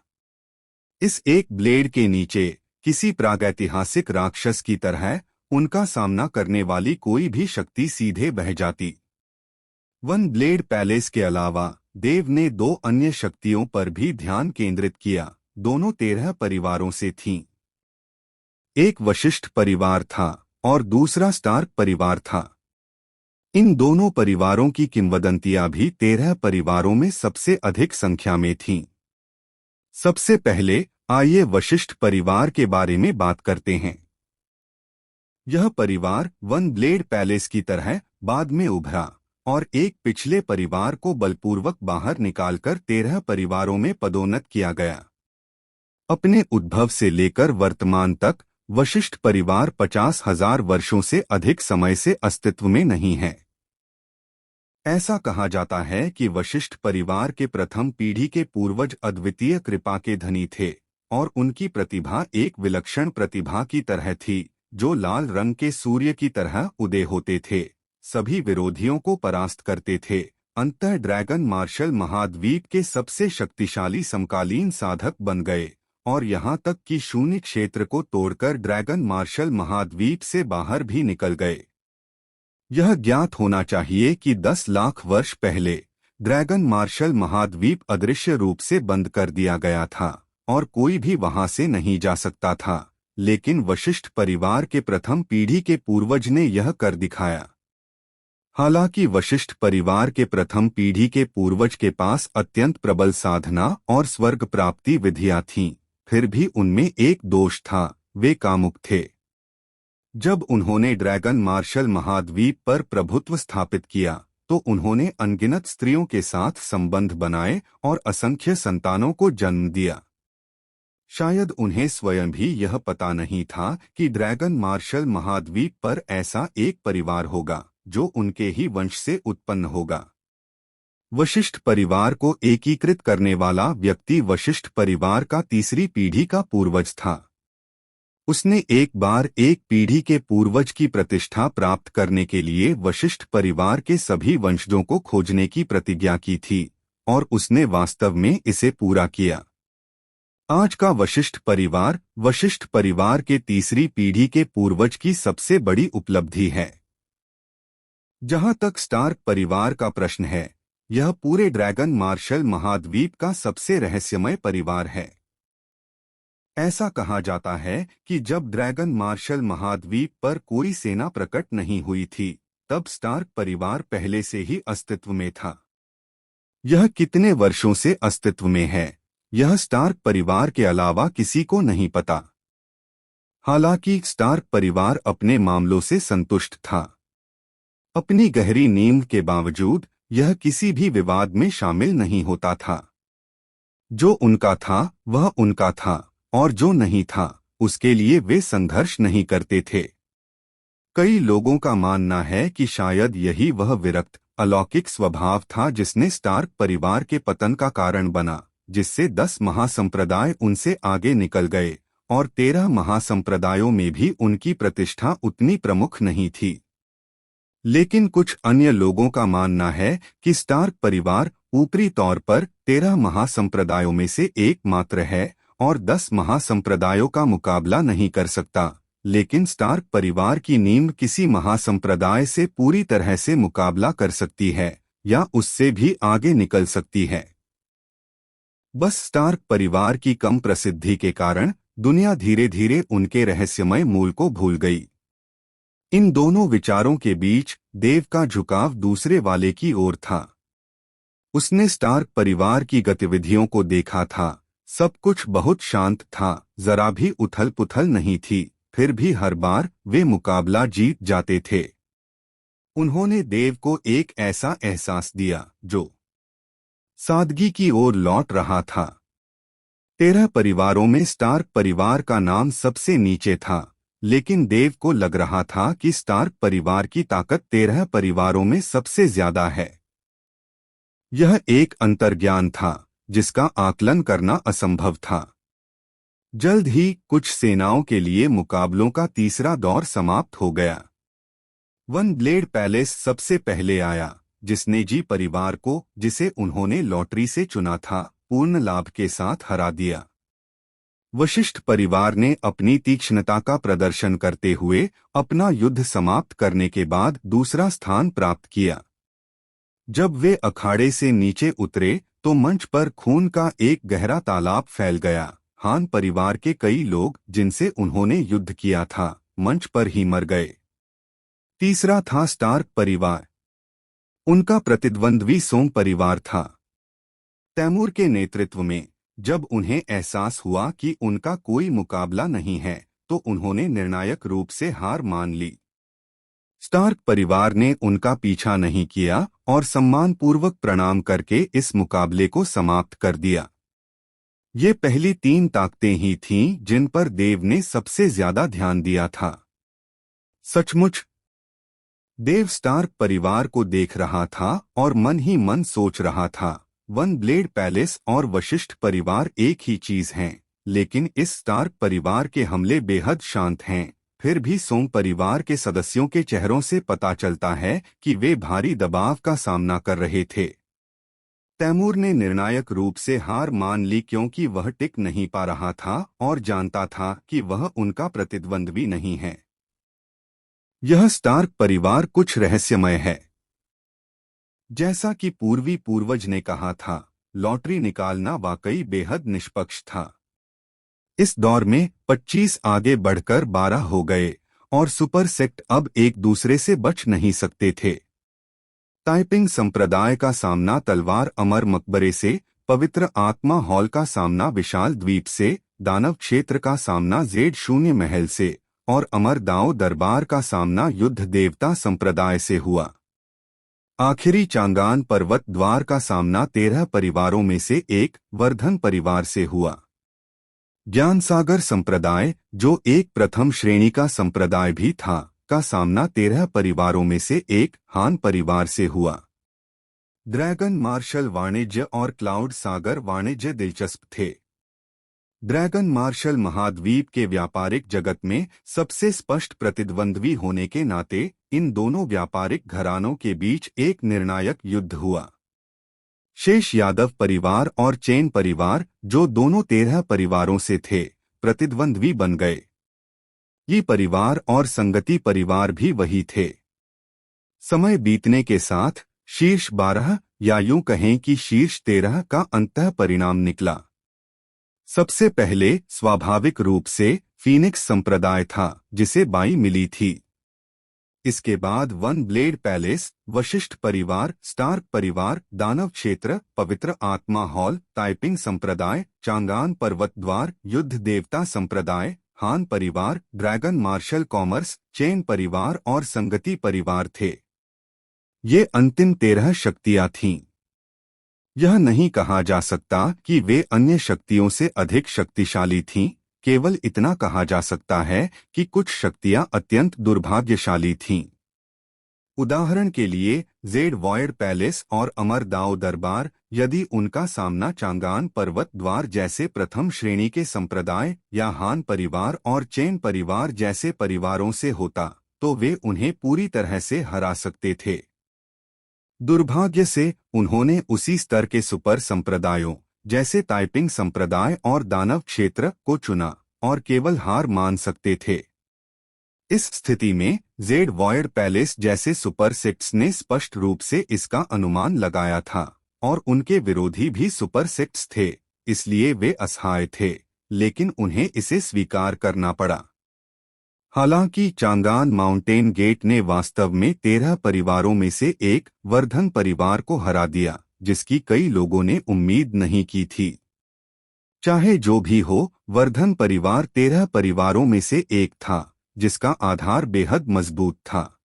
इस एक ब्लेड के नीचे किसी प्रागैतिहासिक राक्षस की तरह उनका सामना करने वाली कोई भी शक्ति सीधे बह जाती। वन ब्लेड पैलेस के अलावा देव ने दो अन्य शक्तियों पर भी ध्यान केंद्रित किया, दोनों 13 परिवारों से थीं। एक वशिष्ठ परिवार था और दूसरा स्टार्क परिवार था। इन दोनों परिवारों की किंवदंतियां भी 13 परिवारों में सबसे अधिक संख्या में थीं। सबसे पहले आइए वशिष्ठ परिवार के बारे में बात करते हैं। यह परिवार वन ब्लेड पैलेस की तरह बाद में उभरा और एक पिछले परिवार को बलपूर्वक बाहर निकालकर 13 परिवारों में पदोन्नत किया गया। अपने उद्भव से लेकर वर्तमान तक वशिष्ठ परिवार 50,000 वर्षों से अधिक समय से अस्तित्व में नहीं है। ऐसा कहा जाता है कि वशिष्ठ परिवार के प्रथम पीढ़ी के पूर्वज अद्वितीय कृपा के धनी थे और उनकी प्रतिभा एक विलक्षण प्रतिभा की तरह थी जो लाल रंग के सूर्य की तरह उदय होते थे, सभी विरोधियों को परास्त करते थे, अंततः ड्रैगन मार्शल महाद्वीप के सबसे शक्तिशाली समकालीन साधक बन गए और यहाँ तक कि शून्य क्षेत्र को तोड़कर ड्रैगन मार्शल महाद्वीप से बाहर भी निकल गए। यह ज्ञात होना चाहिए कि 10 लाख वर्ष पहले ड्रैगन मार्शल महाद्वीप अदृश्य रूप से बंद कर दिया गया था और कोई भी वहां से नहीं जा सकता था, लेकिन वशिष्ठ परिवार के प्रथम पीढ़ी के पूर्वज ने यह कर दिखाया। हालांकि वशिष्ठ परिवार के प्रथम पीढ़ी के पूर्वज के पास अत्यंत प्रबल साधना और स्वर्ग प्राप्ति विधियां थीं, फिर भी उनमें एक दोष था, वे कामुक थे। जब उन्होंने ड्रैगन मार्शल महाद्वीप पर प्रभुत्व स्थापित किया तो उन्होंने अनगिनत स्त्रियों के साथ संबंध बनाए और असंख्य संतानों को जन्म दिया। शायद उन्हें स्वयं भी यह पता नहीं था कि ड्रैगन मार्शल महाद्वीप पर ऐसा एक परिवार होगा जो उनके ही वंश से उत्पन्न होगा। वशिष्ठ परिवार को एकीकृत करने वाला व्यक्ति वशिष्ठ परिवार का तीसरी पीढ़ी का पूर्वज था। उसने एक बार एक पीढ़ी के पूर्वज की प्रतिष्ठा प्राप्त करने के लिए वशिष्ठ परिवार के सभी वंशजों को खोजने की प्रतिज्ञा की थी और उसने वास्तव में इसे पूरा किया। आज का वशिष्ठ परिवार के तीसरी पीढ़ी के पूर्वज की सबसे बड़ी उपलब्धि है। जहां तक स्टार्क परिवार का प्रश्न है, यह पूरे ड्रैगन मार्शल महाद्वीप का सबसे रहस्यमय परिवार है। ऐसा कहा जाता है कि जब ड्रैगन मार्शल महाद्वीप पर कोई सेना प्रकट नहीं हुई थी, तब स्टार्क परिवार पहले से ही अस्तित्व में था। यह कितने वर्षों से अस्तित्व में है, यह स्टार्क परिवार के अलावा किसी को नहीं पता। हालांकि स्टार्क परिवार अपने मामलों से संतुष्ट था। अपनी गहरी नींद के बावजूद यह किसी भी विवाद में शामिल नहीं होता था। जो उनका था वह उनका था और जो नहीं था उसके लिए वे संघर्ष नहीं करते थे। कई लोगों का मानना है कि शायद यही वह विरक्त अलौकिक स्वभाव था जिसने स्टार्क परिवार के पतन का कारण बना, जिससे 10 महासंप्रदाय उनसे आगे निकल गए और 13 महासंप्रदायों में भी उनकी प्रतिष्ठा उतनी प्रमुख नहीं थी। लेकिन कुछ अन्य लोगों का मानना है कि स्टार्क परिवार ऊपरी तौर पर 13 महासंप्रदायों में से एकमात्र है और 10 महासंप्रदायों का मुकाबला नहीं कर सकता, लेकिन स्टार्क परिवार की नींव किसी महासंप्रदाय से पूरी तरह से मुकाबला कर सकती है या उससे भी आगे निकल सकती है। बस स्टार्क परिवार की कम प्रसिद्धि के कारण दुनिया धीरे धीरे उनके रहस्यमय मूल को भूल गई। इन दोनों विचारों के बीच देव का झुकाव दूसरे वाले की ओर था। उसने स्टार्क परिवार की गतिविधियों को देखा था। सब कुछ बहुत शांत था, जरा भी उथल पुथल नहीं थी, फिर भी हर बार वे मुकाबला जीत जाते थे। उन्होंने देव को एक ऐसा एहसास दिया जो सादगी की ओर लौट रहा था। 13 परिवारों में स्टार्क परिवार का नाम सबसे नीचे था, लेकिन देव को लग रहा था कि स्टार्क परिवार की ताकत 13 परिवारों में सबसे ज्यादा है। यह एक अंतर्ज्ञान था जिसका आकलन करना असंभव था। जल्द ही कुछ सेनाओं के लिए मुकाबलों का तीसरा दौर समाप्त हो गया। वन ब्लेड पैलेस सबसे पहले आया, जिसने जी परिवार को, जिसे उन्होंने लॉटरी से चुना था, पूर्ण लाभ के साथ हरा दिया। वशिष्ठ परिवार ने अपनी तीक्ष्णता का प्रदर्शन करते हुए अपना युद्ध समाप्त करने के बाद दूसरा स्थान प्राप्त किया। जब वे अखाड़े से नीचे उतरे तो मंच पर खून का एक गहरा तालाब फैल गया। हान परिवार के कई लोग जिनसे उन्होंने युद्ध किया था, मंच पर ही मर गए। तीसरा था स्टार्क परिवार। उनका प्रतिद्वंद्वी सोंग परिवार था। तैमूर के नेतृत्व में जब उन्हें एहसास हुआ कि उनका कोई मुकाबला नहीं है, तो उन्होंने निर्णायक रूप से हार मान ली। स्टार्क परिवार ने उनका पीछा नहीं किया और सम्मानपूर्वक प्रणाम करके इस मुकाबले को समाप्त कर दिया। ये पहली 3 ताकतें ही थीं जिन पर देव ने सबसे ज्यादा ध्यान दिया था। सचमुच देव स्टार्क परिवार को देख रहा था और मन ही मन सोच रहा था, वन ब्लेड पैलेस और वशिष्ठ परिवार एक ही चीज हैं, लेकिन इस स्टार्क परिवार के हमले बेहद शांत हैं। फिर भी सोंग परिवार के सदस्यों के चेहरों से पता चलता है कि वे भारी दबाव का सामना कर रहे थे। तैमूर ने निर्णायक रूप से हार मान ली क्योंकि वह टिक नहीं पा रहा था और जानता था कि वह उनका प्रतिद्वंद्वी नहीं है। यह स्टार्क परिवार कुछ रहस्यमय है। जैसा कि पूर्वी पूर्वज ने कहा था, लॉटरी निकालना वाकई बेहद निष्पक्ष था। इस दौर में 25 आगे बढ़कर 12 हो गए और सुपर सेक्ट अब एक दूसरे से बच नहीं सकते थे। ताइपिंग संप्रदाय का सामना तलवार अमर मकबरे से, पवित्र आत्मा हॉल का सामना विशाल द्वीप से, दानव क्षेत्र का सामना जेड शून्य महल से और अमर दाओ दरबार का सामना युद्ध देवता संप्रदाय से हुआ। आखिरी चांगान पर्वत द्वार का सामना 13 परिवारों में से एक वर्धन परिवार से हुआ। ज्ञानसागर संप्रदाय, जो एक प्रथम श्रेणी का संप्रदाय भी था, का सामना 13 परिवारों में से एक हान परिवार से हुआ। ड्रैगन मार्शल वाणिज्य और क्लाउड सागर वाणिज्य दिलचस्प थे। ड्रैगन मार्शल महाद्वीप के व्यापारिक जगत में सबसे स्पष्ट प्रतिद्वंद्वी होने के नाते इन दोनों व्यापारिक घरानों के बीच एक निर्णायक युद्ध हुआ। शेष यादव परिवार और चेन परिवार, जो दोनों 13 परिवारों से थे, प्रतिद्वंद्वी बन गए। ये परिवार और संगति परिवार भी वही थे। समय बीतने के साथ शीर्ष 12 या यूं कहें कि शीर्ष 13 का अंतः परिणाम निकला। सबसे पहले स्वाभाविक रूप से फीनिक्स संप्रदाय था, जिसे बाई मिली थी। इसके बाद वन ब्लेड पैलेस, वशिष्ठ परिवार, स्टार्क परिवार, दानव क्षेत्र, पवित्र आत्मा हॉल, ताइपिंग संप्रदाय, चांगान पर्वत द्वार, युद्ध देवता संप्रदाय, हान परिवार, ड्रैगन मार्शल कॉमर्स, चेन परिवार और संगति परिवार थे। ये अंतिम 13 शक्तियां थीं। यह नहीं कहा जा सकता कि वे अन्य शक्तियों से अधिक शक्तिशाली थीं, केवल इतना कहा जा सकता है कि कुछ शक्तियां अत्यंत दुर्भाग्यशाली थीं। उदाहरण के लिए जेड वॉयड पैलेस और अमर दाओ दरबार, यदि उनका सामना चांगान पर्वत द्वार जैसे प्रथम श्रेणी के संप्रदाय या हान परिवार और चेन परिवार जैसे परिवारों से होता, तो वे उन्हें पूरी तरह से हरा सकते थे। दुर्भाग्य से उन्होंने उसी स्तर के सुपर संप्रदायों जैसे ताइपिंग संप्रदाय और दानव क्षेत्र को चुना और केवल हार मान सकते थे। इस स्थिति में जेड वॉयड पैलेस जैसे सुपर सेक्ट्स ने स्पष्ट रूप से इसका अनुमान लगाया था, और उनके विरोधी भी सुपर सेक्ट्स थे, इसलिए वे असहाय थे, लेकिन उन्हें इसे स्वीकार करना पड़ा। हालांकि चांगान माउंटेन गेट ने वास्तव में 13 परिवारों में से एक वर्धन परिवार को हरा दिया, जिसकी कई लोगों ने उम्मीद नहीं की थी। चाहे जो भी हो, वर्धन परिवार 13 परिवारों में से एक था, जिसका आधार बेहद मजबूत था।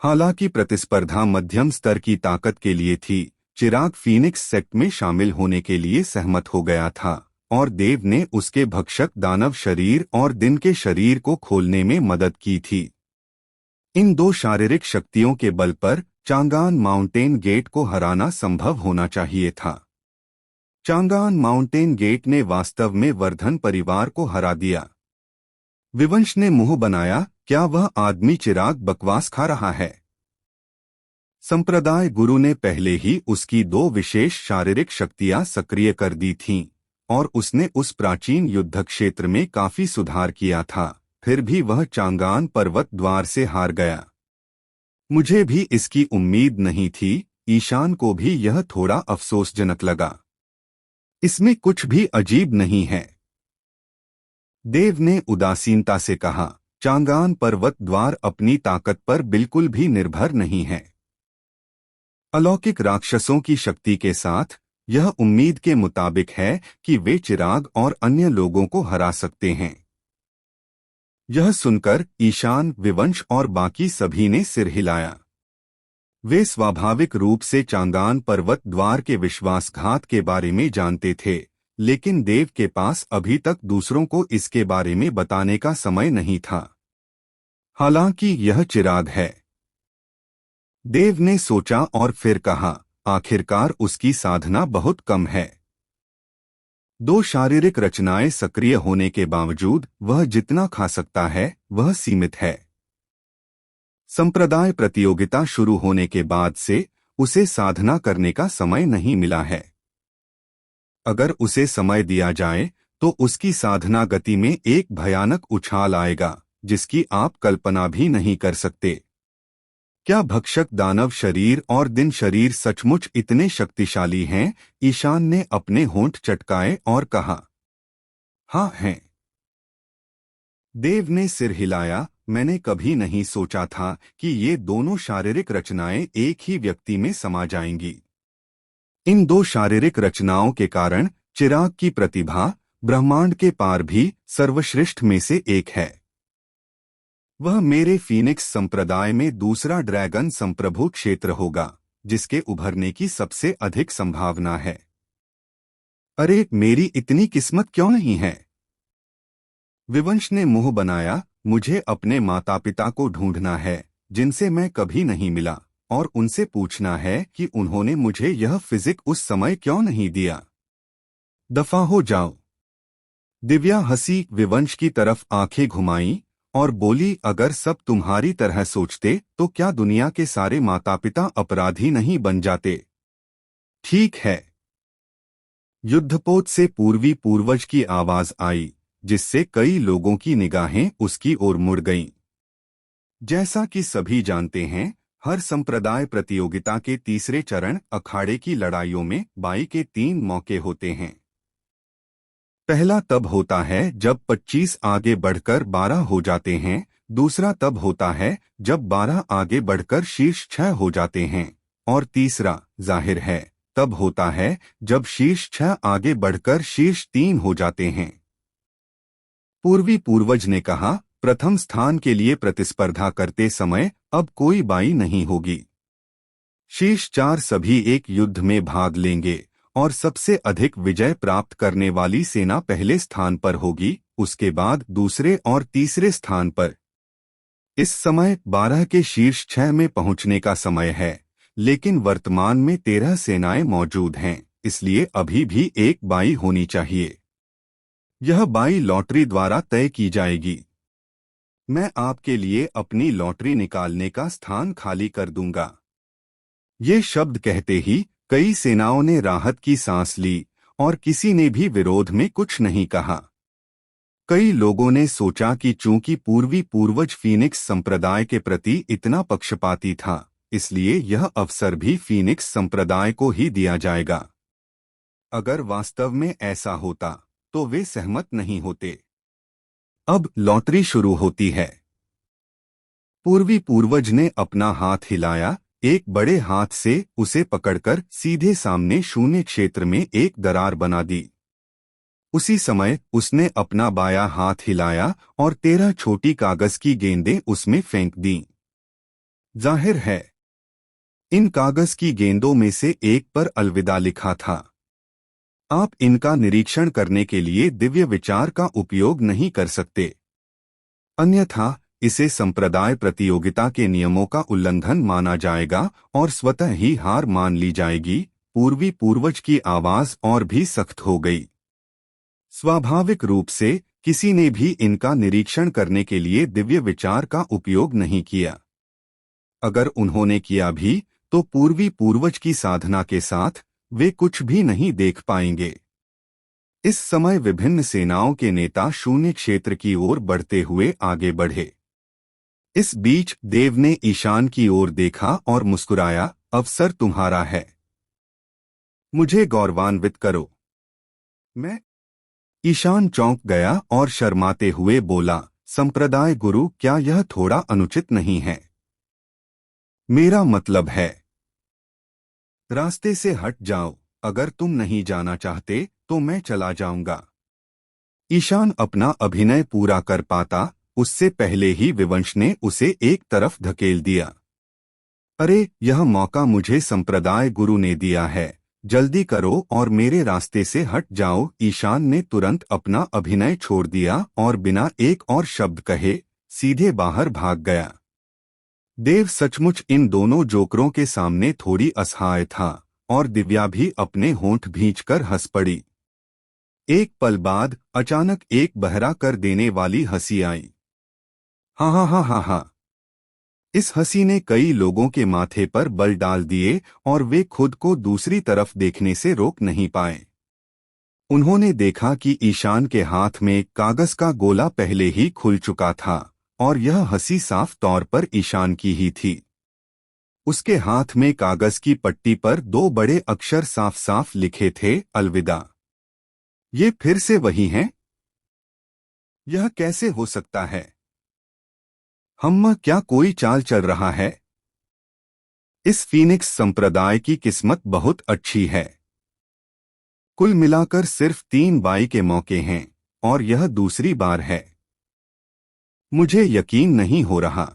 हालांकि प्रतिस्पर्धा मध्यम स्तर की ताकत के लिए थी, चिराग फीनिक्स सेक्ट में शामिल होने के लिए सहमत हो गया था, और देव ने उसके भक्षक दानव शरीर और दिन के शरीर को खोलने में मदद की थी। इन दो शारीरिक शक्तियों के बल पर चांगान माउंटेन गेट को हराना संभव होना चाहिए था। चांगान माउंटेन गेट ने वास्तव में वर्धन परिवार को हरा दिया। विवंश ने मुंह बनाया, क्या वह आदमी चिराग बकवास खा रहा है? संप्रदाय गुरु ने पहले ही उसकी 2 विशेष शारीरिक शक्तियां सक्रिय कर दी थीं, और उसने उस प्राचीन युद्ध क्षेत्र में काफी सुधार किया था, फिर भी वह चांगान पर्वत द्वार से हार गया। मुझे भी इसकी उम्मीद नहीं थी। ईशान को भी यह थोड़ा अफसोसजनक लगा। इसमें कुछ भी अजीब नहीं है, देव ने उदासीनता से कहा। चांगान पर्वत द्वार अपनी ताकत पर बिल्कुल भी निर्भर नहीं है। अलौकिक राक्षसों की शक्ति के साथ यह उम्मीद के मुताबिक है कि वे चिराग और अन्य लोगों को हरा सकते हैं। यह सुनकर ईशान, विवंश और बाकी सभी ने सिर हिलाया। वे स्वाभाविक रूप से चांगान पर्वत द्वार के विश्वासघात के बारे में जानते थे, लेकिन देव के पास अभी तक दूसरों को इसके बारे में बताने का समय नहीं था। हालांकि यह चिराग है, देव ने सोचा और फिर कहा, आखिरकार उसकी साधना बहुत कम है। 2 शारीरिक रचनाएं सक्रिय होने के बावजूद वह जितना खा सकता है वह सीमित है। संप्रदाय प्रतियोगिता शुरू होने के बाद से उसे साधना करने का समय नहीं मिला है। अगर उसे समय दिया जाए तो उसकी साधना गति में एक भयानक उछाल आएगा, जिसकी आप कल्पना भी नहीं कर सकते। क्या भक्षक दानव शरीर और दिन शरीर सचमुच इतने शक्तिशाली हैं? ईशान ने अपने होंठ चटकाए और कहा, हाँ हैं। देव ने सिर हिलाया। मैंने कभी नहीं सोचा था कि ये दोनों शारीरिक रचनाएं एक ही व्यक्ति में समा जाएंगी। इन 2 शारीरिक रचनाओं के कारण चिराग की प्रतिभा ब्रह्मांड के पार भी सर्वश्रेष्ठ में से एक है। वह मेरे फीनिक्स संप्रदाय में दूसरा ड्रैगन संप्रभु क्षेत्र होगा, जिसके उभरने की सबसे अधिक संभावना है। अरे, मेरी इतनी किस्मत क्यों नहीं है? विवंश ने मुंह बनाया। मुझे अपने माता पिता को ढूंढना है, जिनसे मैं कभी नहीं मिला, और उनसे पूछना है कि उन्होंने मुझे यह फिजिक उस समय क्यों नहीं दिया। दफा हो जाओ। दिव्या हंसी, विवंश की तरफ आंखें घुमाईं और बोली, अगर सब तुम्हारी तरह सोचते तो क्या दुनिया के सारे माता पिता अपराधी नहीं बन जाते? ठीक है। युद्धपोत से पूर्वी पूर्वज की आवाज आई, जिससे कई लोगों की निगाहें उसकी ओर मुड़ गईं। जैसा कि सभी जानते हैं, हर संप्रदाय प्रतियोगिता के तीसरे चरण अखाड़े की लड़ाइयों में बाई के 3 मौके होते हैं। पहला तब होता है जब 25 आगे बढ़कर 12 हो जाते हैं, दूसरा तब होता है जब 12 आगे बढ़कर शीर्ष 6 हो जाते हैं, और तीसरा, जाहिर है, तब होता है जब शीर्ष 6 आगे बढ़कर शीर्ष 3 हो जाते हैं। पूर्वी पूर्वज ने कहा, प्रथम स्थान के लिए प्रतिस्पर्धा करते समय अब कोई बाई नहीं होगी। शीर्ष 4 सभी एक युद्ध में भाग लेंगे और सबसे अधिक विजय प्राप्त करने वाली सेना पहले स्थान पर होगी, उसके बाद दूसरे और तीसरे स्थान पर। इस समय 12 के शीर्ष 6 में पहुंचने का समय है, लेकिन वर्तमान में 13 सेनाएं मौजूद हैं, इसलिए अभी भी एक बाई होनी चाहिए। यह बाई लॉटरी द्वारा तय की जाएगी। मैं आपके लिए अपनी लॉटरी निकालने का स्थान खाली कर दूंगा। ये शब्द कहते ही कई सेनाओं ने राहत की सांस ली और किसी ने भी विरोध में कुछ नहीं कहा। कई लोगों ने सोचा कि चूंकि पूर्वी पूर्वज फीनिक्स संप्रदाय के प्रति इतना पक्षपाती था, इसलिए यह अवसर भी फीनिक्स संप्रदाय को ही दिया जाएगा। अगर वास्तव में ऐसा होता तो वे सहमत नहीं होते। अब लॉटरी शुरू होती है। पूर्वी पूर्वज ने अपना हाथ हिलाया। एक बड़े हाथ से उसे पकड़कर सीधे सामने शून्य क्षेत्र में एक दरार बना दी। उसी समय उसने अपना बायां हाथ हिलाया और 13 छोटी कागज की गेंदें उसमें फेंक दीं। जाहिर है, इन कागज की गेंदों में से एक पर अलविदा लिखा था। आप इनका निरीक्षण करने के लिए दिव्य विचार का उपयोग नहीं कर सकते, अन्यथा इसे संप्रदाय प्रतियोगिता के नियमों का उल्लंघन माना जाएगा और स्वतः ही हार मान ली जाएगी। पूर्वी पूर्वज की आवाज और भी सख्त हो गई। स्वाभाविक रूप से किसी ने भी इनका निरीक्षण करने के लिए दिव्य विचार का उपयोग नहीं किया। अगर उन्होंने किया भी तो पूर्वी पूर्वज की साधना के साथ वे कुछ भी नहीं देख पाएंगे। इस समय विभिन्न सेनाओं के नेता शून्य क्षेत्र की ओर बढ़ते हुए आगे बढ़े। इस बीच देव ने ईशान की ओर देखा और मुस्कुराया, अवसर तुम्हारा है, मुझे गौरवान्वित करो। मैं? ईशान चौंक गया और शर्माते हुए बोला, संप्रदाय गुरु, क्या यह थोड़ा अनुचित नहीं है? मेरा मतलब है, रास्ते से हट जाओ। अगर तुम नहीं जाना चाहते तो मैं चला जाऊंगा। ईशान अपना अभिनय पूरा कर पाता उससे पहले ही विवंश ने उसे एक तरफ धकेल दिया। अरे, यह मौका मुझे संप्रदाय गुरु ने दिया है, जल्दी करो और मेरे रास्ते से हट जाओ। ईशान ने तुरंत अपना अभिनय छोड़ दिया और बिना एक और शब्द कहे सीधे बाहर भाग गया। देव सचमुच इन दोनों जोकरों के सामने थोड़ी असहाय था और दिव्या भी अपने होंठ भींचकर हंस पड़ी। एक पल बाद अचानक एक बहरा कर देने वाली हंसी आई। हा हा हा हा हा। इस हंसी ने कई लोगों के माथे पर बल डाल दिए और वे खुद को दूसरी तरफ देखने से रोक नहीं पाए। उन्होंने देखा कि ईशान के हाथ में कागज का गोला पहले ही खुल चुका था और यह हंसी साफ तौर पर ईशान की ही थी। उसके हाथ में कागज की पट्टी पर 2 बड़े अक्षर साफ साफ लिखे थे, अलविदा। ये फिर से वही हैं? यह कैसे हो सकता है? क्या कोई चाल चल रहा है? इस फीनिक्स संप्रदाय की किस्मत बहुत अच्छी है। कुल मिलाकर सिर्फ 3 बाई के मौके हैं और यह दूसरी बार है। मुझे यकीन नहीं हो रहा।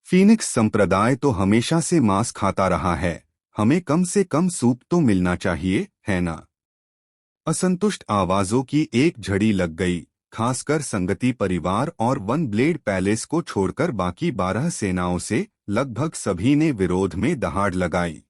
फीनिक्स संप्रदाय तो हमेशा से मांस खाता रहा है, हमें कम से कम सूप तो मिलना चाहिए, है ना? असंतुष्ट आवाजों की एक झड़ी लग गई, खासकर संगति परिवार और वन ब्लेड पैलेस को छोड़कर बाकी 12 सेनाओं से लगभग सभी ने विरोध में दहाड़ लगाई।